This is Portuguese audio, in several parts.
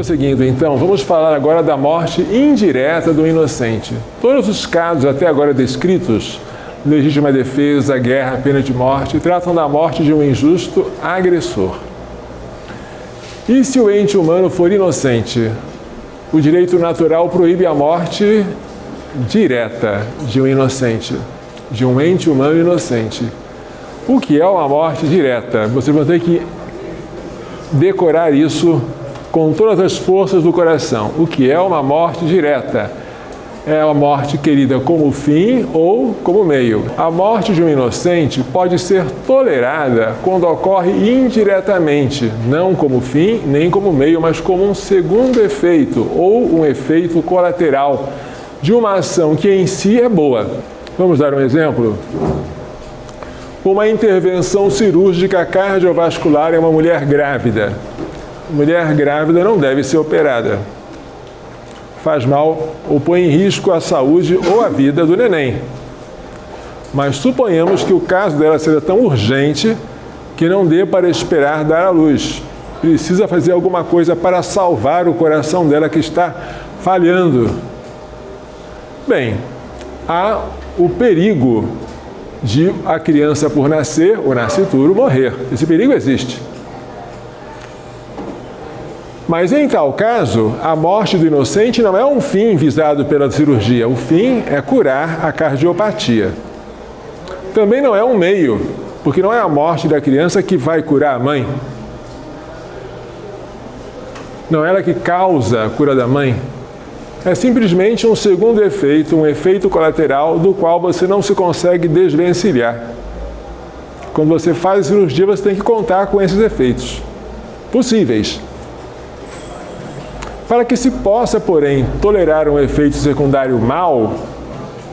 Prosseguindo, então, vamos falar agora da morte indireta do inocente. Todos os casos até agora descritos, legítima defesa, guerra, pena de morte, tratam da morte de um injusto agressor. E se o ente humano for inocente? O direito natural proíbe a morte direta de um inocente, de um ente humano inocente. O que é uma morte direta? Vocês vão ter que decorar isso com todas as forças do coração. O que é uma morte direta? É uma morte querida como fim ou como meio. A morte de um inocente pode ser tolerada quando ocorre indiretamente, não como fim nem como meio, mas como um segundo efeito ou um efeito colateral de uma ação que em si é boa. Vamos dar um exemplo? Uma intervenção cirúrgica cardiovascular em uma mulher grávida. Mulher grávida não deve ser operada. Faz mal ou põe em risco a saúde ou a vida do neném. Mas suponhamos que o caso dela seja tão urgente que não dê para esperar dar à luz. Precisa fazer alguma coisa para salvar o coração dela que está falhando. Bem, há o perigo de a criança por nascer, o nascituro, morrer. Esse perigo existe. Mas em tal caso, a morte do inocente não é um fim visado pela cirurgia. O fim é curar a cardiopatia. Também não é um meio, porque não é a morte da criança que vai curar a mãe. Não é ela que causa a cura da mãe. É simplesmente um segundo efeito, um efeito colateral do qual você não se consegue desvencilhar. Quando você faz a cirurgia, você tem que contar com esses efeitos possíveis. Para que se possa, porém, tolerar um efeito secundário mau,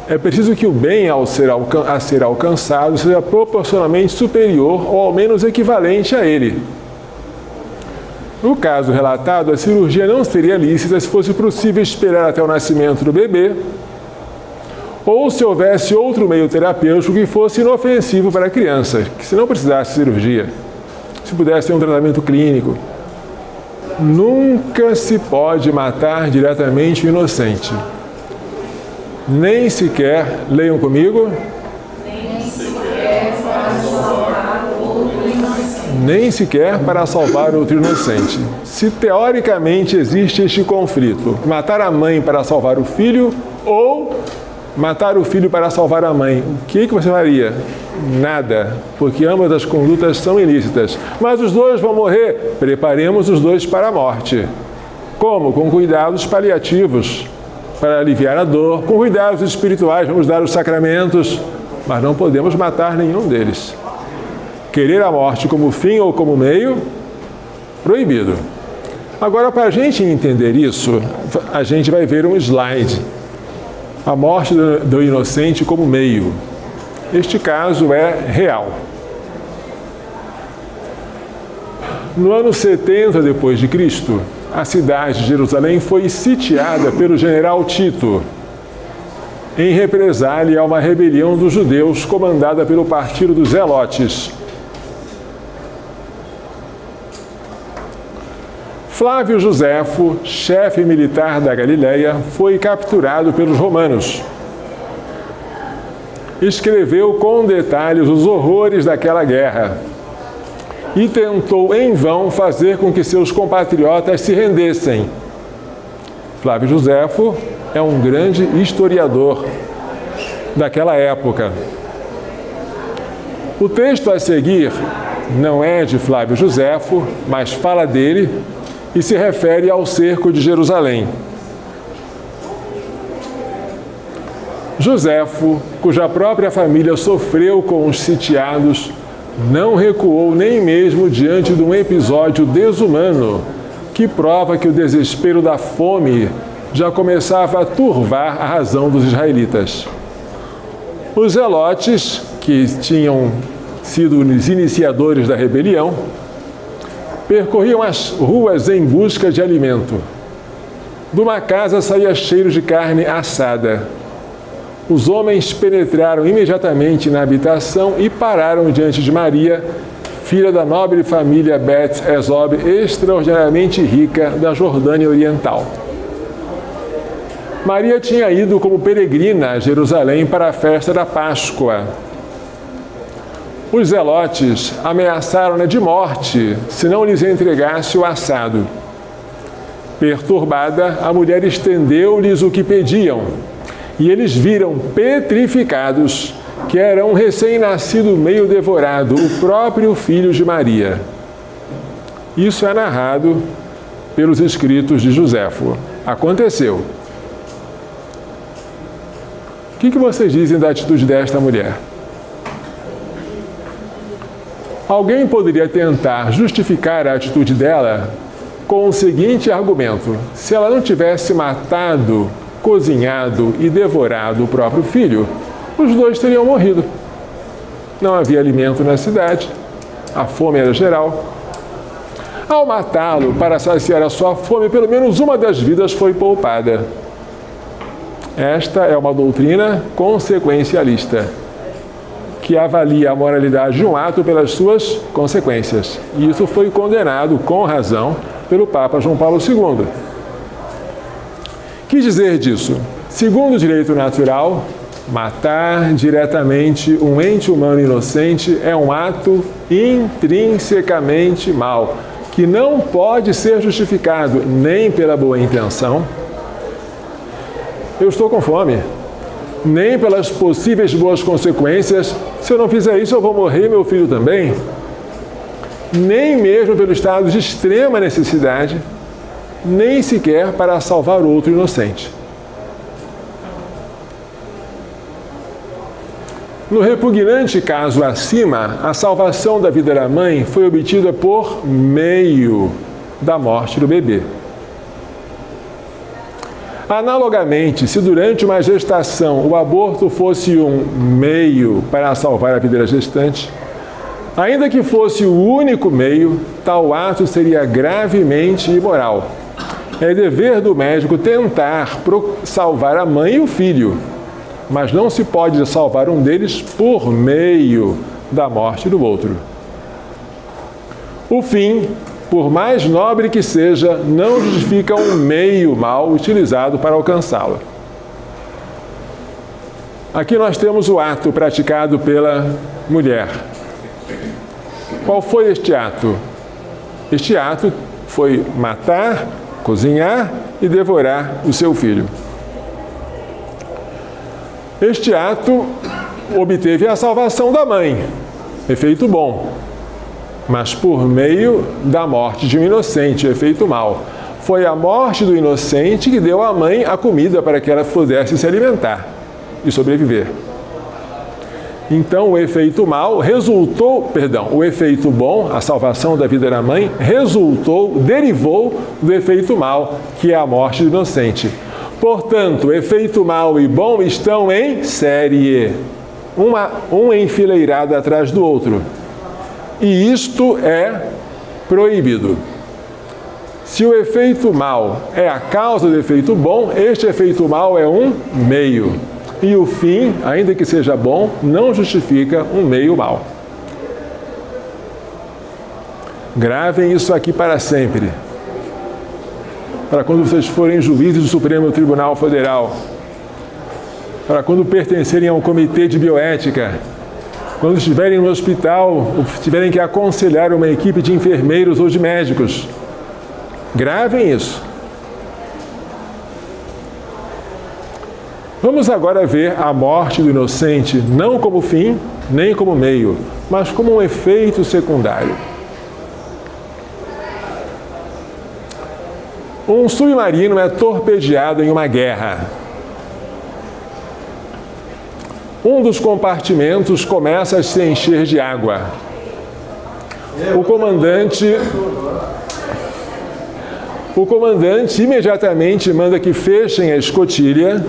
é preciso que o bem a ser alcançado seja proporcionalmente superior ou ao menos equivalente a ele. No caso relatado, a cirurgia não seria lícita se fosse possível esperar até o nascimento do bebê, ou se houvesse outro meio terapêutico que fosse inofensivo para a criança, que se não precisasse de cirurgia, se pudesse ter um tratamento clínico. Nunca se pode matar diretamente o inocente. Nem sequer, leiam comigo, nem sequer para salvar outro inocente. Se teoricamente existe este conflito, matar a mãe para salvar o filho ou matar o filho para salvar a mãe, o que você faria? Nada, porque ambas as condutas são ilícitas. Mas os dois vão morrer, preparemos os dois para a morte. Como? Com cuidados paliativos, para aliviar a dor, com cuidados espirituais, vamos dar os sacramentos, mas não podemos matar nenhum deles. Querer a morte como fim ou como meio, proibido. Agora, para a gente entender isso, a gente vai ver um slide. A morte do inocente como meio. Este caso é real. No ano 70 depois de Cristo, a cidade de Jerusalém foi sitiada pelo general Tito, em represália a uma rebelião dos judeus comandada pelo partido dos Zelotes. Flávio Josefo, chefe militar da Galileia, foi capturado pelos romanos. Escreveu com detalhes os horrores daquela guerra e tentou em vão fazer com que seus compatriotas se rendessem. Flávio Josefo é um grande historiador daquela época. O texto a seguir não é de Flávio Josefo, mas fala dele e se refere ao cerco de Jerusalém. Josefo, cuja própria família sofreu com os sitiados, não recuou nem mesmo diante de um episódio desumano que prova que o desespero da fome já começava a turvar a razão dos israelitas. Os zelotes, que tinham sido os iniciadores da rebelião, percorriam as ruas em busca de alimento. De uma casa saía cheiro de carne assada. Os homens penetraram imediatamente na habitação e pararam diante de Maria, filha da nobre família Beth Ezob, extraordinariamente rica da Jordânia Oriental. Maria tinha ido como peregrina a Jerusalém para a festa da Páscoa. Os zelotes ameaçaram-na de morte se não lhes entregasse o assado. Perturbada, a mulher estendeu-lhes o que pediam, e eles viram petrificados que era um recém-nascido meio devorado, o próprio filho de Maria. Isso é narrado pelos escritos de Joséfo. Aconteceu. O que vocês dizem da atitude desta mulher? Alguém poderia tentar justificar a atitude dela com o seguinte argumento: se ela não tivesse matado, cozinhado e devorado o próprio filho, os dois teriam morrido. Não havia alimento na cidade, a fome era geral. Ao matá-lo para saciar a sua fome, pelo menos uma das vidas foi poupada. Esta é uma doutrina consequencialista, que avalia a moralidade de um ato pelas suas consequências. E isso foi condenado, com razão, pelo Papa João Paulo II. Que dizer disso? Segundo o direito natural, matar diretamente um ente humano inocente é um ato intrinsecamente mau, que não pode ser justificado nem pela boa intenção. Eu estou com fome. Nem pelas possíveis boas consequências. Se eu não fizer isso, eu vou morrer e meu filho também. Nem mesmo pelo estado de extrema necessidade, nem sequer para salvar outro inocente. No repugnante caso acima, a salvação da vida da mãe foi obtida por meio da morte do bebê. Analogamente, se durante uma gestação o aborto fosse um meio para salvar a vida da gestante, ainda que fosse o único meio, tal ato seria gravemente imoral. É dever do médico tentar salvar a mãe e o filho, mas não se pode salvar um deles por meio da morte do outro. O fim, por mais nobre que seja, não justifica um meio mal utilizado para alcançá-lo. Aqui nós temos o ato praticado pela mulher. Qual foi este ato? Este ato foi matar, cozinhar e devorar o seu filho. Este ato obteve a salvação da mãe, efeito bom, mas por meio da morte de um inocente, efeito mau. Foi a morte do inocente que deu à mãe a comida para que ela pudesse se alimentar e sobreviver. Então o efeito bom, a salvação da vida da mãe, derivou do efeito mau, que é a morte do inocente. Portanto, efeito mau e bom estão em série, um enfileirado atrás do outro. E isto é proibido. Se o efeito mau é a causa do efeito bom, este efeito mau é um meio. E o fim, ainda que seja bom, não justifica um meio mau. Gravem isso aqui para sempre. Para quando vocês forem juízes do Supremo Tribunal Federal. Para quando pertencerem a um comitê de bioética. Quando estiverem no hospital, ou tiverem que aconselhar uma equipe de enfermeiros ou de médicos. Gravem isso. Vamos agora ver a morte do inocente não como fim, nem como meio, mas como um efeito secundário. Um submarino é torpedeado em uma guerra. Um dos compartimentos começa a se encher de água. O comandante imediatamente manda que fechem a escotilha,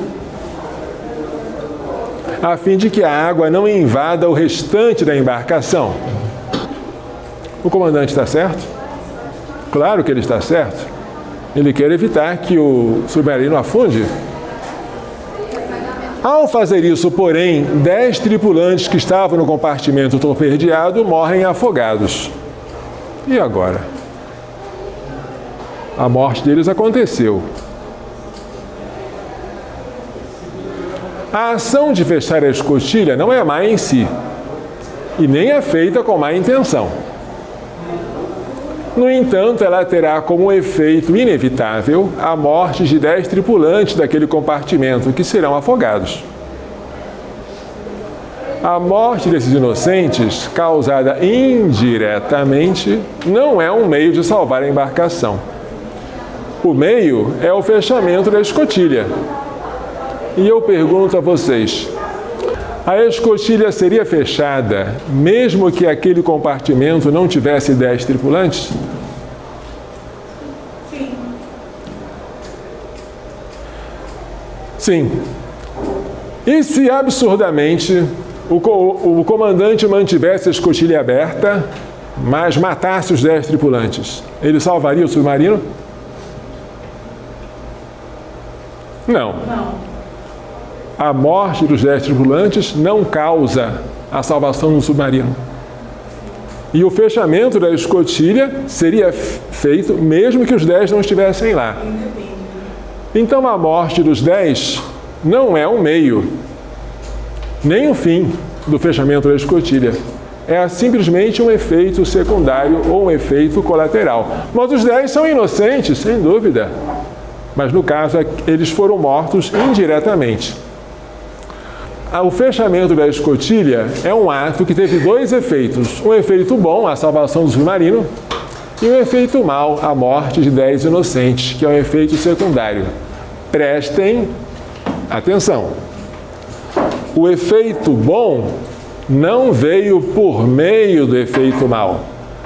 a fim de que a água não invada o restante da embarcação. O comandante está certo? Claro que ele está certo. Ele quer evitar que o submarino afunde. Ao fazer isso, porém, 10 tripulantes que estavam no compartimento torpedeado morrem afogados. E agora? A morte deles aconteceu. A ação de fechar a escotilha não é má em si, e nem é feita com má intenção. No entanto, ela terá como efeito inevitável a morte de 10 tripulantes daquele compartimento, que serão afogados. A morte desses inocentes, causada indiretamente, não é um meio de salvar a embarcação. O meio é o fechamento da escotilha. E eu pergunto a vocês, a escotilha seria fechada mesmo que aquele compartimento não tivesse 10 tripulantes? Sim. Sim. E se absurdamente o comandante mantivesse a escotilha aberta, mas matasse os 10 tripulantes, ele salvaria o submarino? Não. Não. A morte dos 10 tripulantes não causa a salvação do submarino. E o fechamento da escotilha seria feito mesmo que os 10 não estivessem lá. Então a morte dos 10 não é um meio, nem o fim do fechamento da escotilha. É simplesmente um efeito secundário ou um efeito colateral. Mas os 10 são inocentes, sem dúvida. Mas no caso, eles foram mortos indiretamente. O fechamento da escotilha é um ato que teve 2 efeitos. Um efeito bom, a salvação do submarino, e um efeito mau, a morte de 10 inocentes, que é um efeito secundário. Prestem atenção. O efeito bom não veio por meio do efeito mau.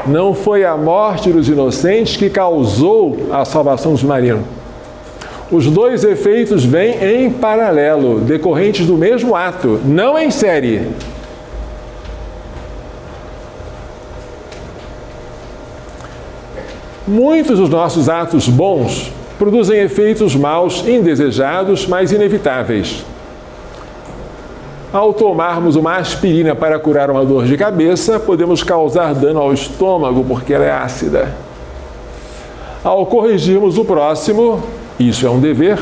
Não foi a morte dos inocentes que causou a salvação do submarino. Os 2 efeitos vêm em paralelo, decorrentes do mesmo ato, não em série. Muitos dos nossos atos bons produzem efeitos maus indesejados, mas inevitáveis. Ao tomarmos uma aspirina para curar uma dor de cabeça, podemos causar dano ao estômago porque ela é ácida. Ao corrigirmos o próximo, isso é um dever,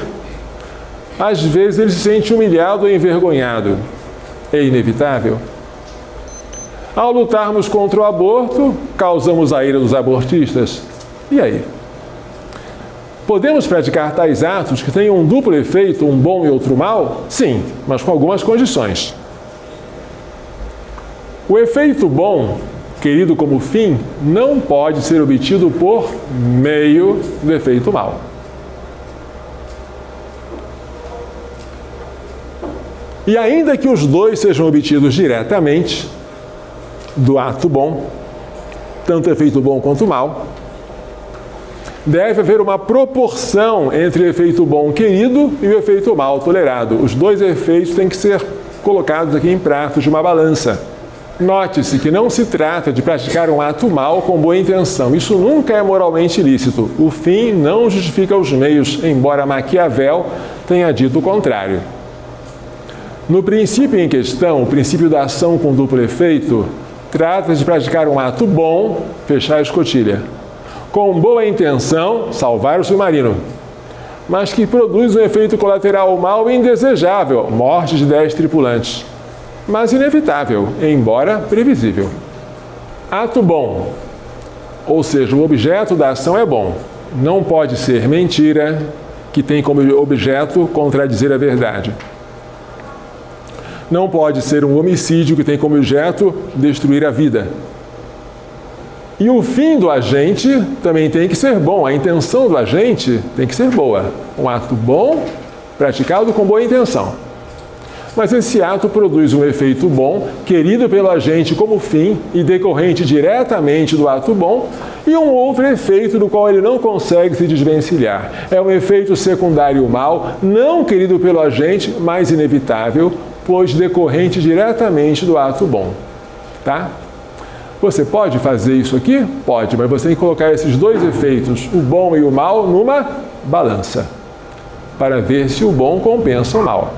às vezes ele se sente humilhado ou envergonhado. É inevitável. Ao lutarmos contra o aborto, causamos a ira dos abortistas. E aí? Podemos praticar tais atos que tenham um duplo efeito, um bom e outro mal? Sim, mas com algumas condições. O efeito bom, querido como fim, não pode ser obtido por meio do efeito mal. E ainda que os 2 sejam obtidos diretamente do ato bom, tanto o efeito bom quanto o mal, deve haver uma proporção entre o efeito bom querido e o efeito mal tolerado. Os 2 efeitos têm que ser colocados aqui em pratos de uma balança. Note-se que não se trata de praticar um ato mal com boa intenção. Isso nunca é moralmente ilícito. O fim não justifica os meios, embora Maquiavel tenha dito o contrário. No princípio em questão, o princípio da ação com duplo efeito, trata-se de praticar um ato bom, fechar a escotilha. Com boa intenção, salvar o submarino, mas que produz um efeito colateral mau e indesejável, morte de 10 tripulantes, mas inevitável, embora previsível. Ato bom, ou seja, o objeto da ação é bom, não pode ser mentira, que tem como objeto contradizer a verdade. Não pode ser um homicídio que tem como objeto destruir a vida. E o fim do agente também tem que ser bom. A intenção do agente tem que ser boa. Um ato bom, praticado com boa intenção. Mas esse ato produz um efeito bom, querido pelo agente como fim e decorrente diretamente do ato bom, e um outro efeito do qual ele não consegue se desvencilhar. É um efeito secundário mal, não querido pelo agente, mas inevitável, pois decorrente diretamente do ato bom. Tá? Você pode fazer isso aqui? Pode, mas você tem que colocar esses 2 efeitos, o bom e o mal, numa balança, para ver se o bom compensa o mal.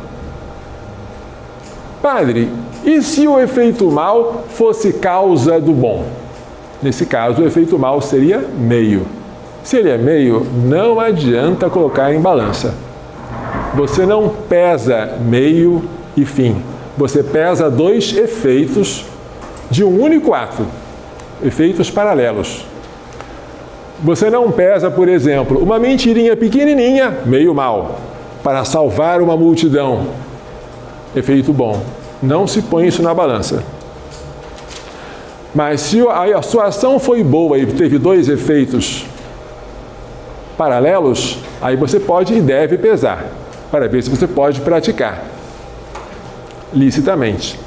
Padre, e se o efeito mal fosse causa do bom? Nesse caso, o efeito mal seria meio. Se ele é meio, não adianta colocar em balança. Você não pesa meio e fim. Você pesa dois efeitos de um único ato. Efeitos paralelos. Você não pesa, por exemplo, uma mentirinha pequenininha, meio mal, para salvar uma multidão. Efeito bom. Não se põe isso na balança. Mas se a sua ação foi boa e teve dois efeitos paralelos, aí você pode e deve pesar, para ver se você pode praticar licitamente.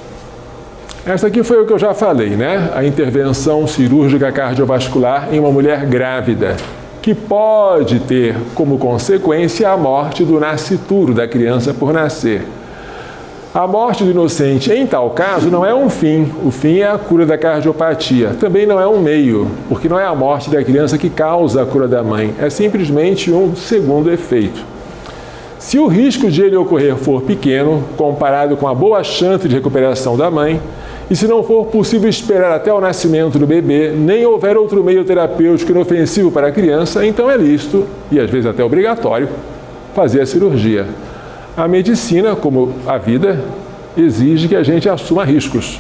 Essa aqui foi o que eu já falei, né? A intervenção cirúrgica cardiovascular em uma mulher grávida, que pode ter como consequência a morte do nascituro, da criança por nascer. A morte do inocente, em tal caso, não é um fim. O fim é a cura da cardiopatia. Também não é um meio, porque não é a morte da criança que causa a cura da mãe. É simplesmente um segundo efeito. Se o risco de ele ocorrer for pequeno, comparado com a boa chance de recuperação da mãe, e se não for possível esperar até o nascimento do bebê, nem houver outro meio terapêutico inofensivo para a criança, então é lícito, e às vezes até obrigatório, fazer a cirurgia. A medicina, como a vida, exige que a gente assuma riscos.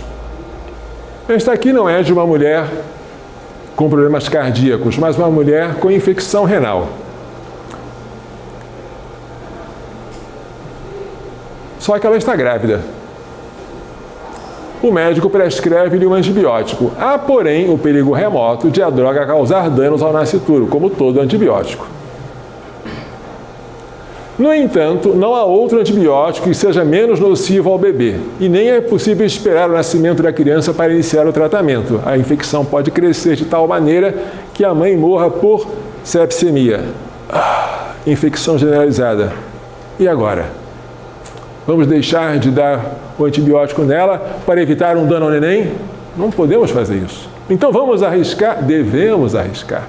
Esta aqui não é de uma mulher com problemas cardíacos, mas uma mulher com infecção renal. Só que ela está grávida. O médico prescreve-lhe um antibiótico. Há, porém, o perigo remoto de a droga causar danos ao nascituro, como todo antibiótico. No entanto, não há outro antibiótico que seja menos nocivo ao bebê, e nem é possível esperar o nascimento da criança para iniciar o tratamento. A infecção pode crescer de tal maneira que a mãe morra por sepsemia. Infecção generalizada. E agora? Vamos deixar de dar o antibiótico nela para evitar um dano ao neném? Não podemos fazer isso. Então vamos arriscar? Devemos arriscar.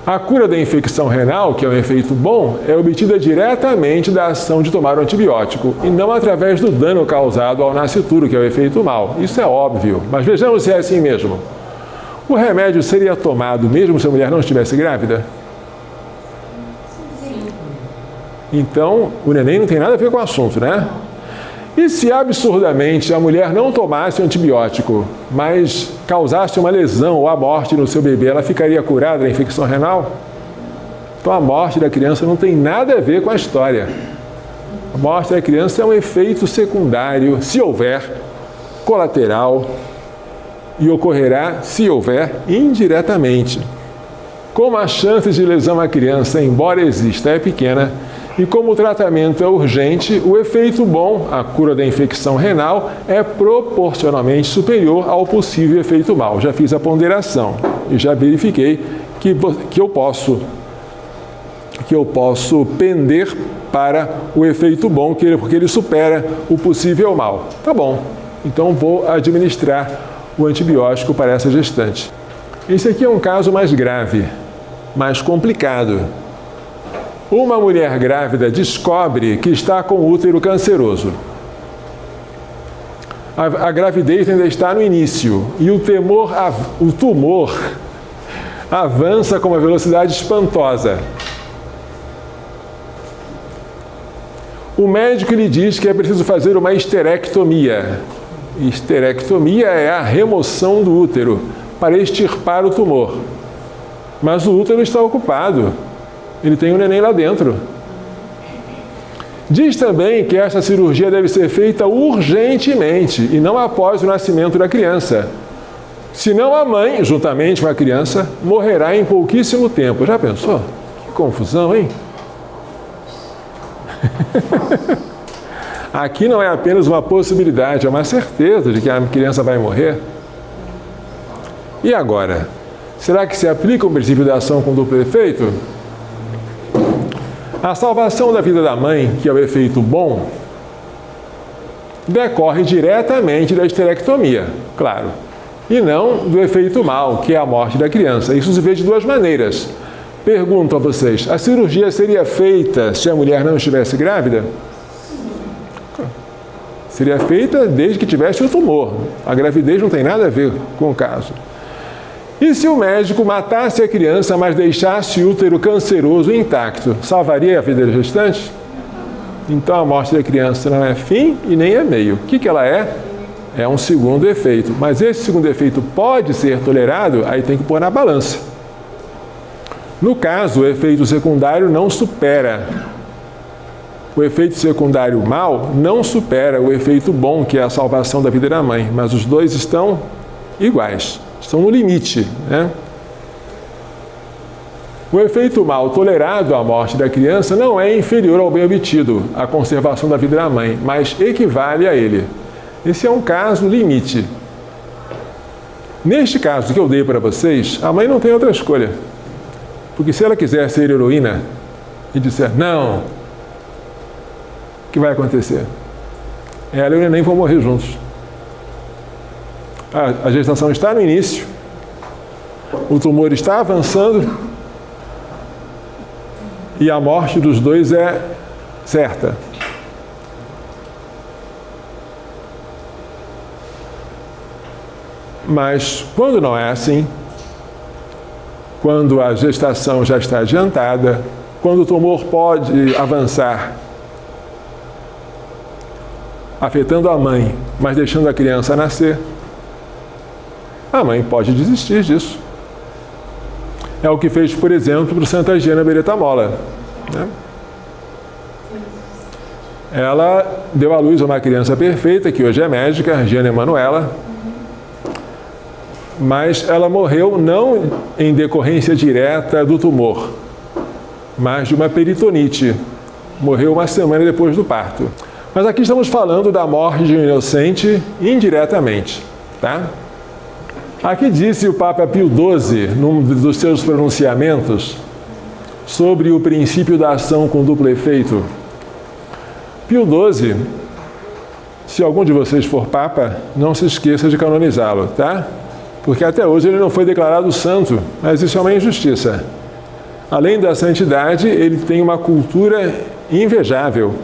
A cura da infecção renal, que é um efeito bom, é obtida diretamente da ação de tomar o antibiótico e não através do dano causado ao nascituro, que é o efeito mal. Isso é óbvio, mas vejamos se é assim mesmo. O remédio seria tomado mesmo se a mulher não estivesse grávida? Então, o neném não tem nada a ver com o assunto, né? E se absurdamente a mulher não tomasse o antibiótico, mas causasse uma lesão ou a morte no seu bebê, ela ficaria curada da infecção renal? Então a morte da criança não tem nada a ver com a história. A morte da criança é um efeito secundário, se houver, colateral, e ocorrerá, se houver, indiretamente. Como a chance de lesão à criança, embora exista, é pequena, e como o tratamento é urgente, o efeito bom, a cura da infecção renal, é proporcionalmente superior ao possível efeito mal. Já fiz a ponderação e já verifiquei que eu posso pender para o efeito bom, porque ele supera o possível mal. Tá bom, então vou administrar o antibiótico para essa gestante. Esse aqui é um caso mais grave, mais complicado. Uma mulher grávida descobre que está com útero canceroso. A gravidez ainda está no início e o tumor avança com uma velocidade espantosa. O médico lhe diz que é preciso fazer uma histerectomia. Histerectomia é a remoção do útero para extirpar o tumor. Mas o útero está ocupado. Ele tem um neném lá dentro. Diz também que essa cirurgia deve ser feita urgentemente e não após o nascimento da criança. Senão a mãe, juntamente com a criança, morrerá em pouquíssimo tempo. Já pensou? Que confusão, hein? Aqui não é apenas uma possibilidade, é uma certeza de que a criança vai morrer. E agora? Será que se aplica o princípio da ação com duplo efeito? A salvação da vida da mãe, que é o efeito bom, decorre diretamente da histerectomia, claro, e não do efeito mal, que é a morte da criança. Isso se vê de duas maneiras. Pergunto a vocês, a cirurgia seria feita se a mulher não estivesse grávida? Seria feita desde que tivesse o tumor. A gravidez não tem nada a ver com o caso. E se o médico matasse a criança, mas deixasse o útero canceroso intacto, salvaria a vida da gestante? Então a morte da criança não é fim e nem é meio. O que ela é? É um segundo efeito. Mas esse segundo efeito pode ser tolerado? Aí tem que pôr na balança. No caso, o efeito secundário não supera. O efeito secundário mal não supera o efeito bom, que é a salvação da vida da mãe. Mas os dois estão iguais. Estão no limite, né? O efeito mal tolerado à morte da criança não é inferior ao bem obtido, à conservação da vida da mãe, mas equivale a ele. Esse é um caso limite. Neste caso que eu dei para vocês, a mãe não tem outra escolha. Porque se ela quiser ser heroína e disser não, o que vai acontecer? Ela e o neném vão morrer juntos. A gestação está no início, o tumor está avançando e a morte dos dois é certa. Mas quando não é assim, quando a gestação já está adiantada, quando o tumor pode avançar, afetando a mãe, mas deixando a criança nascer, a mãe pode desistir disso. É o que fez, por exemplo, para Santa Giana Beretta Molla, né? Ela deu à luz a uma criança perfeita, que hoje é médica, Giana Emanuela, mas ela morreu não em decorrência direta do tumor, mas de uma peritonite. Morreu uma semana depois do parto. Mas aqui estamos falando da morte de um inocente indiretamente, tá? Aqui disse o Papa Pio XII, num dos seus pronunciamentos, sobre o princípio da ação com duplo efeito. Pio XII, se algum de vocês for Papa, não se esqueça de canonizá-lo, tá? Porque até hoje ele não foi declarado santo, mas isso é uma injustiça. Além da santidade, ele tem uma cultura invejável.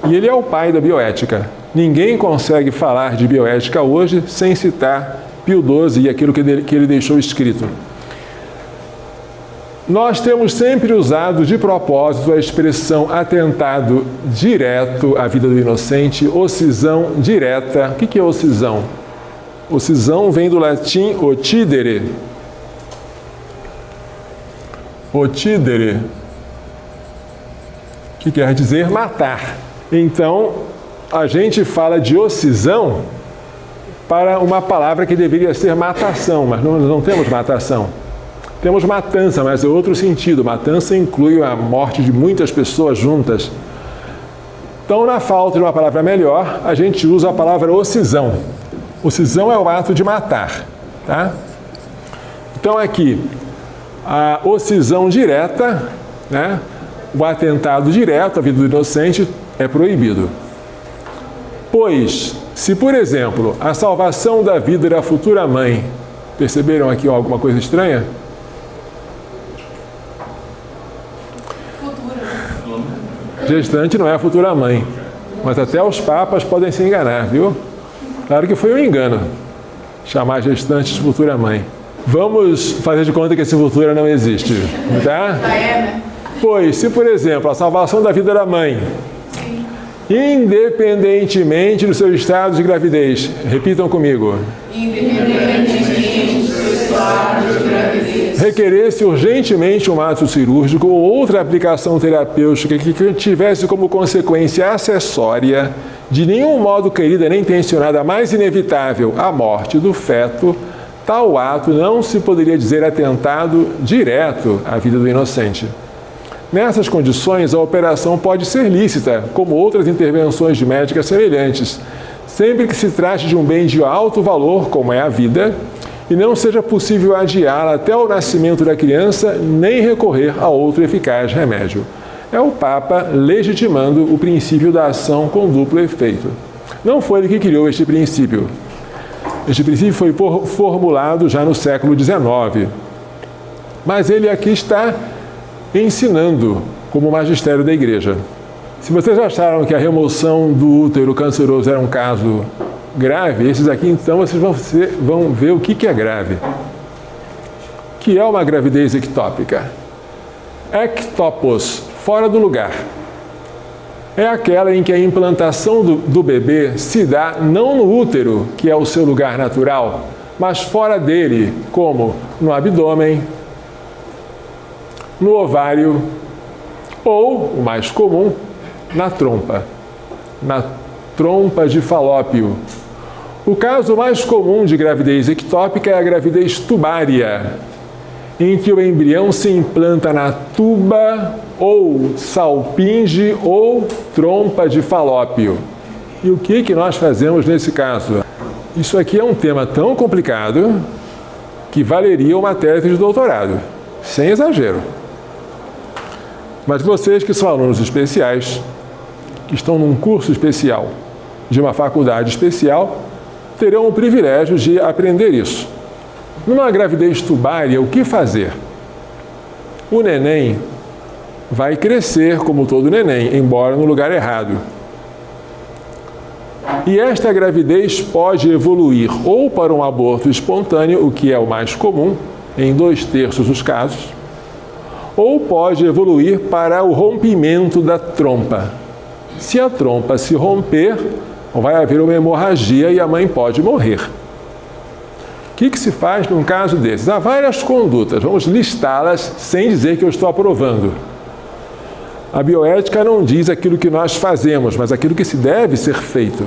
E ele é o pai da bioética. Ninguém consegue falar de bioética hoje sem citar Pio XII e aquilo que ele deixou escrito. Nós temos sempre usado de propósito a expressão atentado direto à vida do inocente, ocisão direta. O que é ocisão? Ocisão vem do latim otidere. Otidere, que quer dizer matar. Então, a gente fala de ocisão para uma palavra que deveria ser matação, mas não temos matação. Temos matança, mas é outro sentido. Matança inclui a morte de muitas pessoas juntas. Então, na falta de uma palavra melhor, a gente usa a palavra ocisão. Ocisão é o ato de matar, tá? Então, aqui, a ocisão direta, né? O atentado direto à vida do inocente é proibido. Pois, se, por exemplo, a salvação da vida da futura mãe, perceberam aqui alguma coisa estranha? Gestante não é a futura mãe, mas até os papas podem se enganar, viu? Claro que foi um engano chamar gestante de futura mãe. Vamos fazer de conta que esse futura não existe, tá? Pois, se, por exemplo, a salvação da vida da mãe, independentemente do seu estado de gravidez, repitam comigo, independentemente do seu estado de gravidez, requeresse urgentemente um ato cirúrgico ou outra aplicação terapêutica que tivesse como consequência acessória, de nenhum modo querida nem intencionada, mais inevitável, a morte do feto, tal ato não se poderia dizer atentado direto à vida do inocente. Nessas condições, a operação pode ser lícita, como outras intervenções de médicas semelhantes, sempre que se trate de um bem de alto valor, como é a vida, e não seja possível adiá-la até o nascimento da criança, nem recorrer a outro eficaz remédio. É o Papa legitimando o princípio da ação com duplo efeito. Não foi ele que criou este princípio. Este princípio foi formulado já no século XIX. Mas ele aqui está ensinando como magistério da Igreja. Se vocês acharam que a remoção do útero canceroso era um caso grave, esses aqui então vocês vão ver o que é grave. O que é uma gravidez ectópica? Ectopos, fora do lugar. É aquela em que a implantação do bebê se dá não no útero, que é o seu lugar natural, mas fora dele, como no abdômen, no ovário ou, o mais comum, na trompa de Falópio. O caso mais comum de gravidez ectópica é a gravidez tubária, em que o embrião se implanta na tuba ou salpinge ou trompa de Falópio. E o que nós fazemos nesse caso? Isso aqui é um tema tão complicado que valeria uma tese de doutorado, sem exagero. Mas vocês que são alunos especiais, que estão num curso especial de uma faculdade especial, terão o privilégio de aprender isso. Numa gravidez tubária, o que fazer? O neném vai crescer como todo neném, embora no lugar errado. E esta gravidez pode evoluir ou para um aborto espontâneo, o que é o mais comum, em 2/3 dos casos, ou pode evoluir para o rompimento da trompa. Se a trompa se romper, vai haver uma hemorragia e a mãe pode morrer. O que se faz num caso desses? Há várias condutas, vamos listá-las sem dizer que eu estou aprovando. A bioética não diz aquilo que nós fazemos, mas aquilo que se deve ser feito.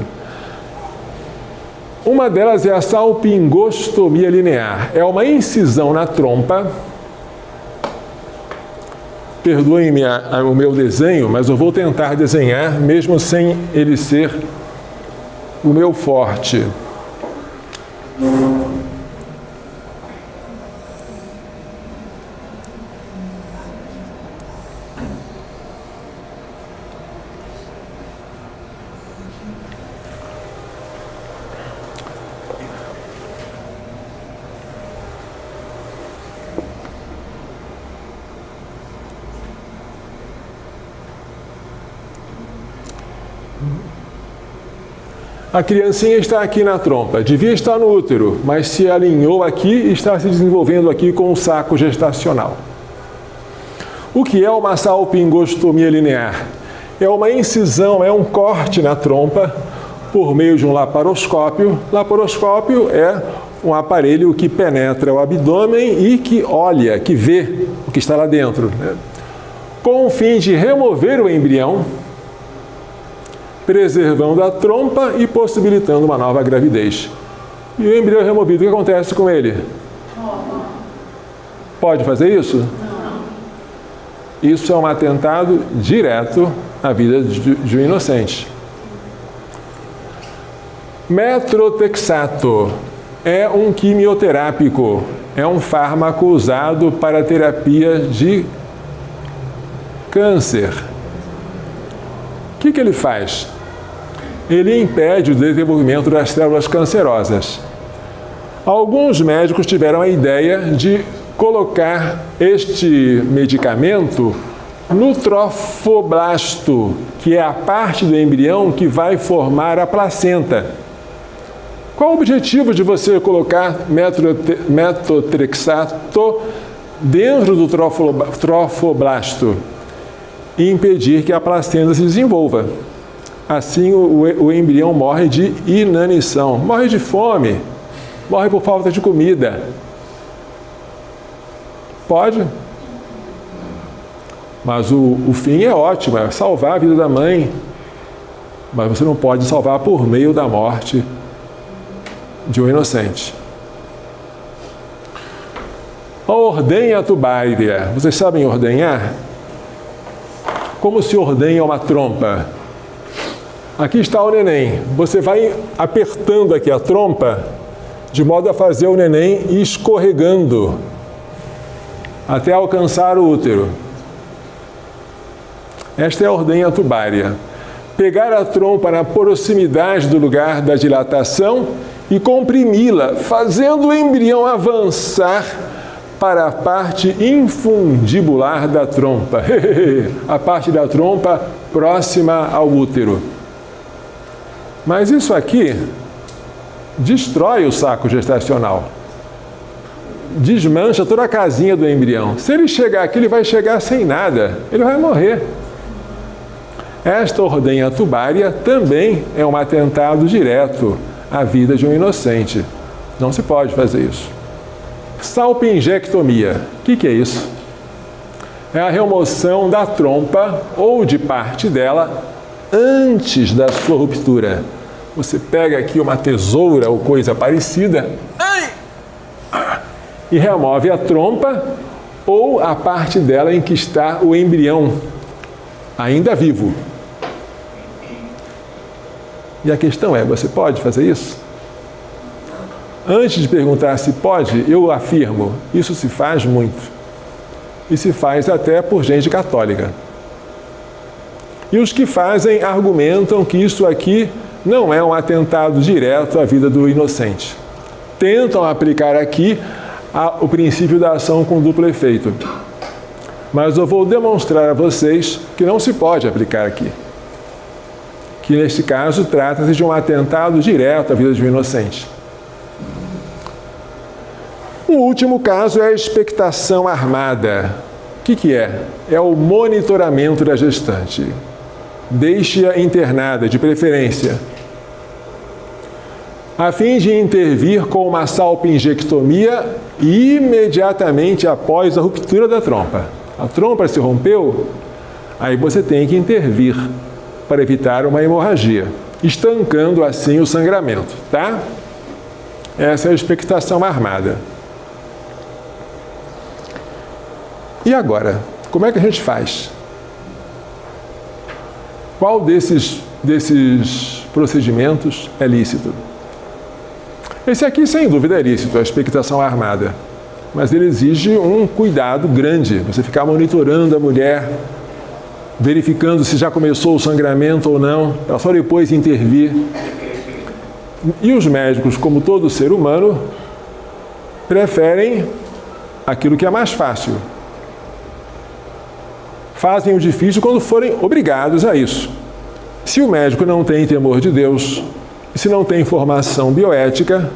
Uma delas é a salpingostomia linear. É uma incisão na trompa. Perdoem-me o meu desenho, mas eu vou tentar desenhar, mesmo sem ele ser o meu forte. A criancinha está aqui na trompa, devia estar no útero, mas se alinhou aqui e está se desenvolvendo aqui com o saco gestacional. O que é uma salpingostomia linear? É uma incisão, é um corte na trompa por meio de um laparoscópio. Laparoscópio é um aparelho que penetra o abdômen e que olha, que vê o que está lá dentro, né? Com o fim de remover o embrião, preservando a trompa e possibilitando uma nova gravidez. E o embrião removido, o que acontece com ele? Pode fazer isso? Não. Isso é um atentado direto à vida de um inocente. Metrotexato é um quimioterápico, é um fármaco usado para terapia de câncer. O que ele faz? Ele impede o desenvolvimento das células cancerosas. Alguns médicos tiveram a ideia de colocar este medicamento no trofoblasto, que é a parte do embrião que vai formar a placenta. Qual o objetivo de você colocar metotrexato dentro do trofoblasto? E impedir que a placenta se desenvolva. Assim, o embrião morre de inanição, morre de fome, morre por falta de comida. Pode? Mas o fim é ótimo, é salvar a vida da mãe. Mas você não pode salvar por meio da morte de um inocente. A ordenha tubária. Vocês sabem ordenhar? Como se ordenha uma trompa? Aqui está o neném. Você vai apertando aqui a trompa de modo a fazer o neném ir escorregando até alcançar o útero. Esta é a ordenha tubária. Pegar a trompa na proximidade do lugar da dilatação e comprimi-la, fazendo o embrião avançar para a parte infundibular da trompa, a parte da trompa próxima ao útero. Mas isso aqui destrói o saco gestacional, desmancha toda a casinha do embrião. Se ele chegar aqui, ele vai chegar sem nada, ele vai morrer. Esta ordenha tubária também é um atentado direto à vida de um inocente. Não se pode fazer isso. Salpingectomia. O que é isso? É a remoção da trompa ou de parte dela antes da sua ruptura. Você pega aqui uma tesoura ou coisa parecida e remove a trompa ou a parte dela em que está o embrião, ainda vivo. E a questão é, você pode fazer isso? Antes de perguntar se pode, eu afirmo, isso se faz muito. E se faz até por gente católica. E os que fazem argumentam que isso aqui não é um atentado direto à vida do inocente. Tentam aplicar aqui o princípio da ação com duplo efeito. Mas eu vou demonstrar a vocês que não se pode aplicar aqui. Que neste caso trata-se de um atentado direto à vida de um inocente. O último caso é a expectação armada. O que é? É o monitoramento da gestante. Deixe-a internada, de preferência, a fim de intervir com uma salpingectomia imediatamente após a ruptura da trompa. A trompa se rompeu, aí você tem que intervir para evitar uma hemorragia, estancando assim o sangramento, tá? Essa é a expectação armada. E agora, como é que a gente faz? Qual desses procedimentos é lícito? Esse aqui, sem dúvida, é lícito, a expectação armada. Mas ele exige um cuidado grande. Você ficar monitorando a mulher, verificando se já começou o sangramento ou não, para só depois intervir. E os médicos, como todo ser humano, preferem aquilo que é mais fácil. Fazem o difícil quando forem obrigados a isso. Se o médico não tem temor de Deus, e se não tem formação bioética,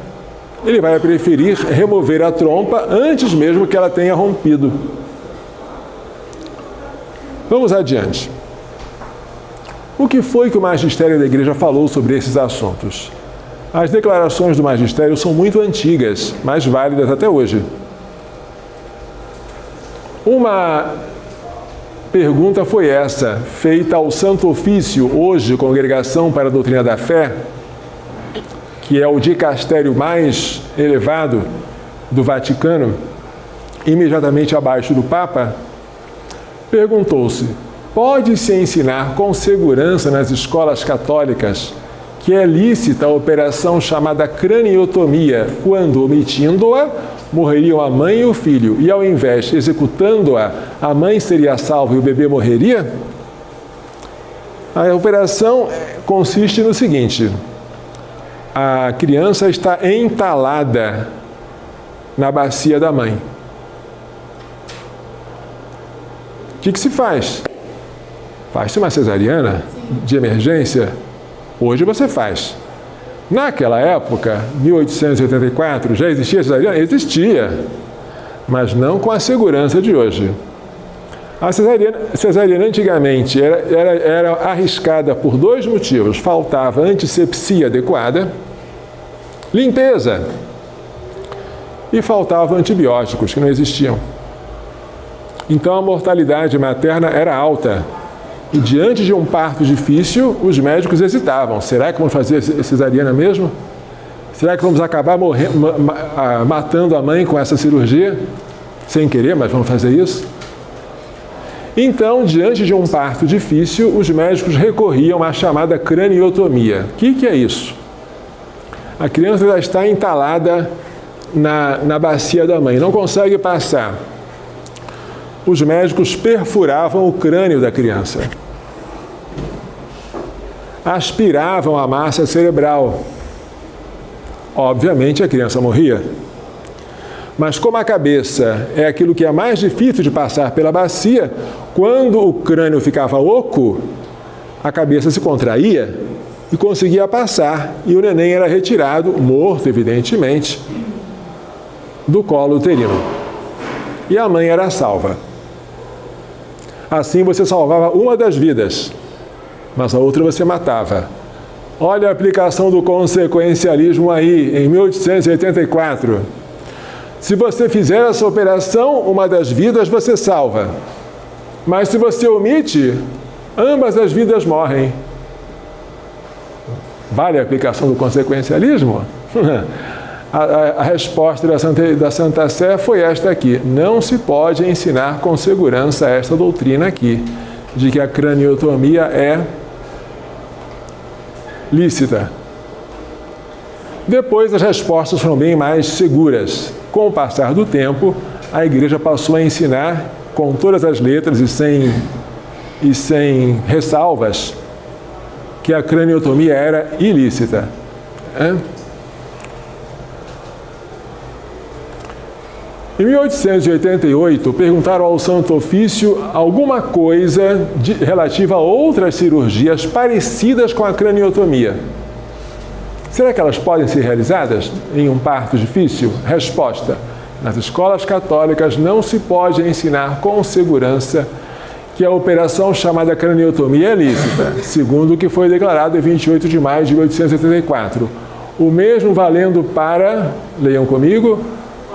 ele vai preferir remover a trompa antes mesmo que ela tenha rompido. Vamos adiante. O que foi que o magistério da Igreja falou sobre esses assuntos? As declarações do magistério são muito antigas, mas válidas até hoje. Uma pergunta foi essa, feita ao Santo Ofício, hoje Congregação para a Doutrina da Fé, que é o dicastério mais elevado do Vaticano, imediatamente abaixo do Papa. Perguntou-se: pode-se ensinar com segurança nas escolas católicas que é lícita a operação chamada craniotomia, quando, omitindo-a, morreriam a mãe e o filho, e ao invés, executando-a, a mãe seria salva e o bebê morreria? A operação consiste no seguinte: a criança está entalada na bacia da mãe. O que se faz? Faz-se uma cesariana de emergência? Hoje você faz. Naquela época, 1884, já existia cesariana? Existia, mas não com a segurança de hoje. A cesariana antigamente era arriscada por dois motivos. Faltava antisepsia adequada, limpeza, e faltavam antibióticos, que não existiam. Então a mortalidade materna era alta. E diante de um parto difícil, os médicos hesitavam. Será que vamos fazer cesariana mesmo? Será que vamos acabar matando a mãe com essa cirurgia? Sem querer, mas vamos fazer isso? Então, diante de um parto difícil, os médicos recorriam à chamada craniotomia. O que é isso? A criança já está entalada na bacia da mãe, não consegue passar. Os médicos perfuravam o crânio da criança, aspiravam a massa cerebral. Obviamente, a criança morria. Mas como a cabeça é aquilo que é mais difícil de passar pela bacia, quando o crânio ficava oco, a cabeça se contraía e conseguia passar, e o neném era retirado, morto evidentemente, do colo uterino. E a mãe era salva. Assim você salvava uma das vidas, mas a outra você matava. Olha a aplicação do consequencialismo aí, em 1884. Se você fizer essa operação, uma das vidas você salva. Mas se você omite, ambas as vidas morrem. Vale a aplicação do consequencialismo? A resposta da Santa Sé foi esta aqui. Não se pode ensinar com segurança esta doutrina aqui, de que a craniotomia é lícita. Depois as respostas foram bem mais seguras. Com o passar do tempo, a Igreja passou a ensinar com todas as letras e sem ressalvas que a craniotomia era ilícita. Em 1888, perguntaram ao Santo Ofício alguma coisa relativa a outras cirurgias parecidas com a craniotomia. Será que elas podem ser realizadas em um parto difícil? Resposta: nas escolas católicas não se pode ensinar com segurança que a operação chamada craniotomia é lícita, segundo o que foi declarado em 28 de maio de 1884. O mesmo valendo para, leiam comigo,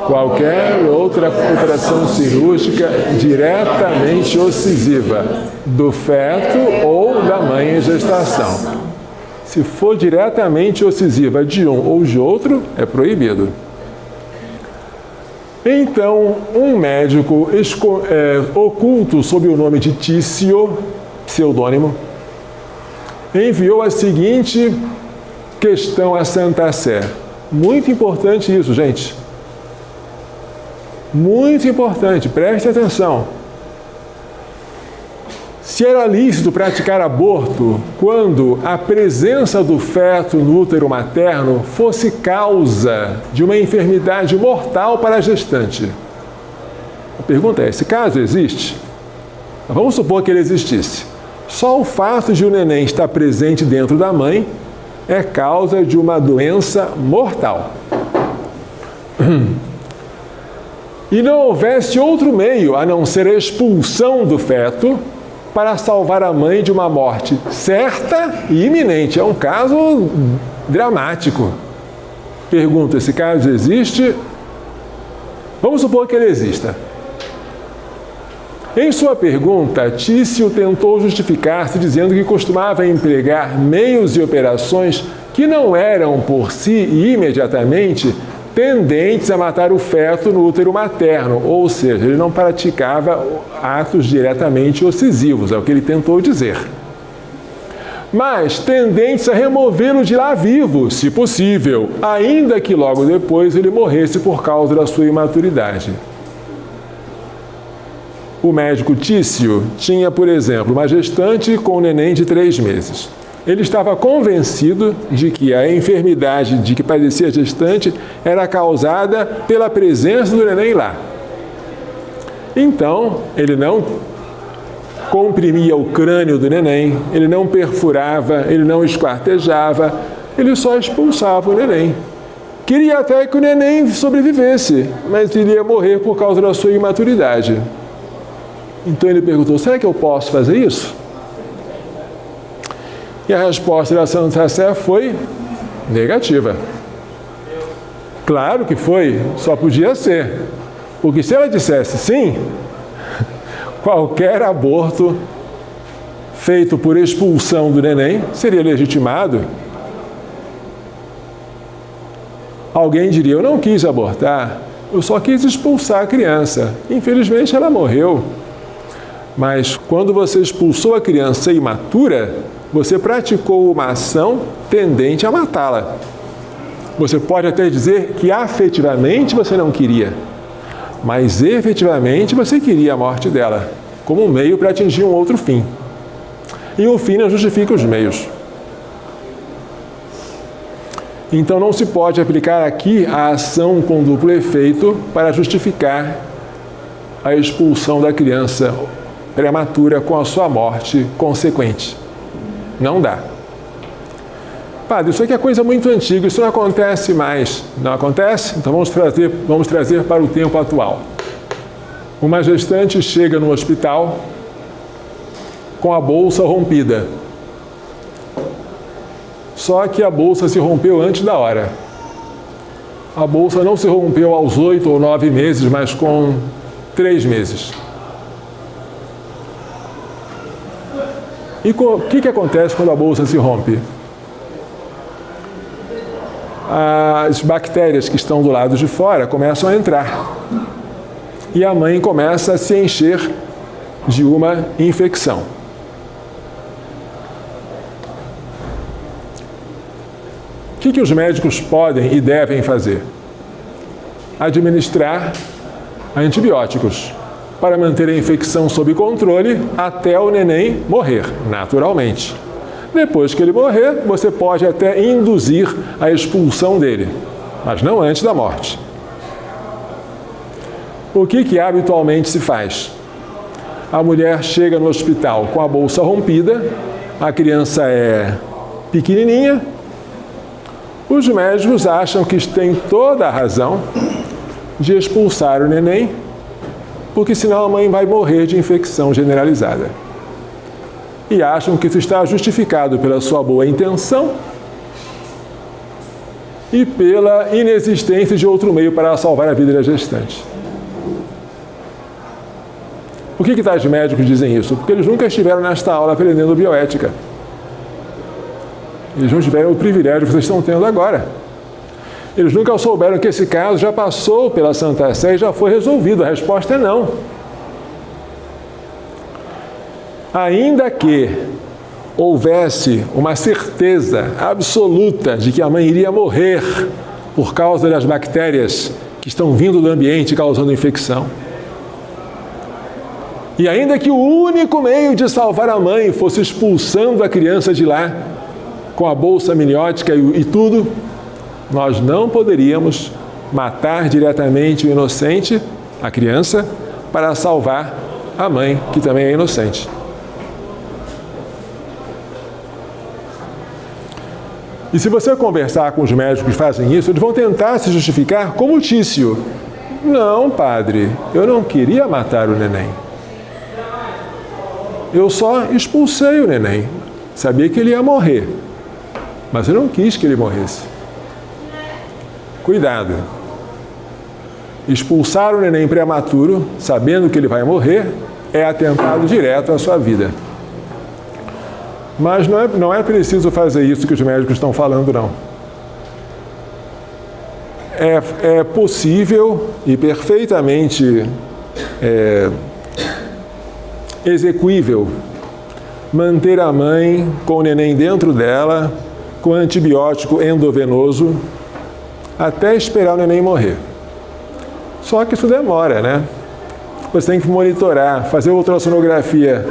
qualquer outra operação cirúrgica diretamente incisiva do feto ou da mãe em gestação. Se for diretamente incisiva de um ou de outro, é proibido. Então, um médico oculto sob o nome de Tício, pseudônimo, enviou a seguinte questão a Santa Sé. Muito importante isso, gente. Muito importante, preste atenção. Se era lícito praticar aborto quando a presença do feto no útero materno fosse causa de uma enfermidade mortal para a gestante. A pergunta é, esse caso existe? Vamos supor que ele existisse. Só o fato de o neném estar presente dentro da mãe é causa de uma doença mortal. E não houvesse outro meio a não ser a expulsão do feto para salvar a mãe de uma morte certa e iminente. É um caso dramático. Pergunta, esse caso existe? Vamos supor que ele exista. Em sua pergunta, Tício tentou justificar-se dizendo que costumava empregar meios e operações que não eram por si e imediatamente tendentes a matar o feto no útero materno, ou seja, ele não praticava atos diretamente incisivos, é o que ele tentou dizer. Mas tendentes a removê-lo de lá vivo, se possível, ainda que logo depois ele morresse por causa da sua imaturidade. O médico Tício tinha, por exemplo, uma gestante com um neném de 3 meses. Ele estava convencido de que a enfermidade de que padecia a gestante era causada pela presença do neném lá. Então, ele não comprimia o crânio do neném, ele não perfurava, ele não esquartejava, ele só expulsava o neném. Queria até que o neném sobrevivesse, mas ele ia morrer por causa da sua imaturidade. Então ele perguntou, será que eu posso fazer isso? E a resposta da Santa Sé foi negativa. Claro que foi, só podia ser. Porque se ela dissesse sim, qualquer aborto feito por expulsão do neném seria legitimado. Alguém diria, eu não quis abortar, eu só quis expulsar a criança. Infelizmente ela morreu. Mas quando você expulsou a criança imatura, você praticou uma ação tendente a matá-la. Você pode até dizer que afetivamente você não queria, mas efetivamente você queria a morte dela, como um meio para atingir um outro fim. E o fim não justifica os meios. Então não se pode aplicar aqui a ação com duplo efeito para justificar a expulsão da criança prematura com a sua morte consequente. Não dá. Padre, isso aqui é coisa muito antiga, isso não acontece mais. Não acontece? Então vamos trazer para o tempo atual. Uma gestante chega no hospital com a bolsa rompida. Só que a bolsa se rompeu antes da hora. A bolsa não se rompeu aos 8 ou 9 meses, mas com 3 meses. E o que acontece quando a bolsa se rompe? As bactérias que estão do lado de fora começam a entrar. E a mãe começa a se encher de uma infecção. O que os médicos podem e devem fazer? Administrar antibióticos para manter a infecção sob controle até o neném morrer, naturalmente. Depois que ele morrer, você pode até induzir a expulsão dele, mas não antes da morte. O que habitualmente se faz? A mulher chega no hospital com a bolsa rompida, a criança é pequenininha, os médicos acham que têm toda a razão de expulsar o neném, porque senão a mãe vai morrer de infecção generalizada. E acham que isso está justificado pela sua boa intenção e pela inexistência de outro meio para salvar a vida da gestante. Por que tais médicos dizem isso? Porque eles nunca estiveram nesta aula aprendendo bioética. Eles não tiveram o privilégio que vocês estão tendo agora. Eles nunca souberam que esse caso já passou pela Santa Sé e já foi resolvido. A resposta é não. Ainda que houvesse uma certeza absoluta de que a mãe iria morrer por causa das bactérias que estão vindo do ambiente causando infecção, e ainda que o único meio de salvar a mãe fosse expulsando a criança de lá, com a bolsa amniótica e tudo, nós não poderíamos matar diretamente o inocente, a criança, para salvar a mãe, que também é inocente. E se você conversar com os médicos que fazem isso, eles vão tentar se justificar como Tício. Não, padre, eu não queria matar o neném. Eu só expulsei o neném. Sabia que ele ia morrer, mas eu não quis que ele morresse. Cuidado. Expulsar o neném prematuro, sabendo que ele vai morrer, é atentado direto à sua vida. Mas não é preciso fazer isso que os médicos estão falando, não. É possível e perfeitamente execuível manter a mãe com o neném dentro dela, com antibiótico endovenoso, até esperar o neném morrer. Só que isso demora, né? Você tem que monitorar, fazer ultrassonografia.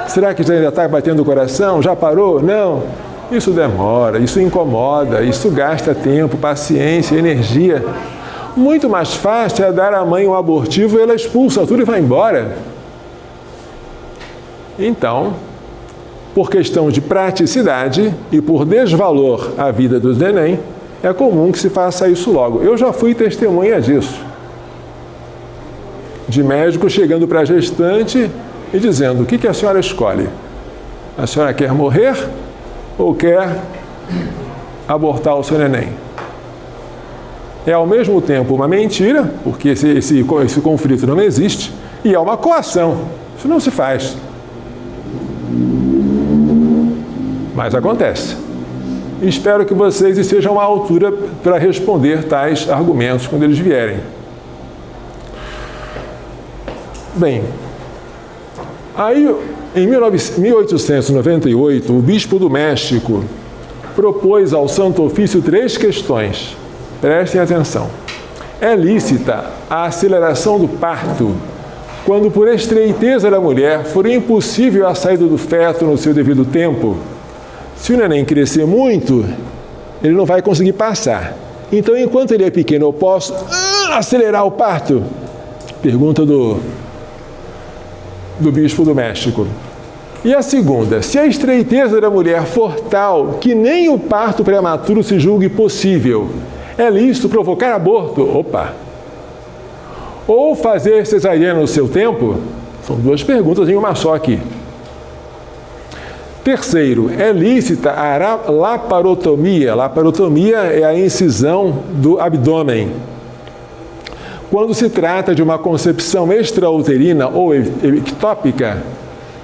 Será que ainda está batendo o coração? Já parou? Não. Isso demora, isso incomoda, isso gasta tempo, paciência, energia. Muito mais fácil é dar à mãe um abortivo e ela expulsa tudo e vai embora. Então, por questão de praticidade e por desvalor à vida do neném, é comum que se faça isso logo. Eu já fui testemunha disso. De médico chegando para a gestante e dizendo: o que a senhora escolhe? A senhora quer morrer ou quer abortar o seu neném? É ao mesmo tempo uma mentira, porque esse conflito não existe, e é uma coação. Isso não se faz. Mas acontece. Espero que vocês estejam à altura para responder tais argumentos quando eles vierem. Bem, aí em 1898, o bispo do México propôs ao Santo Ofício 3 questões. Prestem atenção. É lícita a aceleração do parto quando, por estreiteza da mulher, for impossível a saída do feto no seu devido tempo? Se o neném crescer muito, ele não vai conseguir passar. Então, enquanto ele é pequeno, eu posso acelerar o parto? Pergunta do bispo do México. E a segunda, se a estreiteza da mulher for tal que nem o parto prematuro se julgue possível, é lícito provocar aborto? Opa! Ou fazer cesariana no seu tempo? São duas perguntas em uma só aqui. Terceiro, é lícita a laparotomia? Laparotomia é a incisão do abdômen. Quando se trata de uma concepção extrauterina ou ectópica,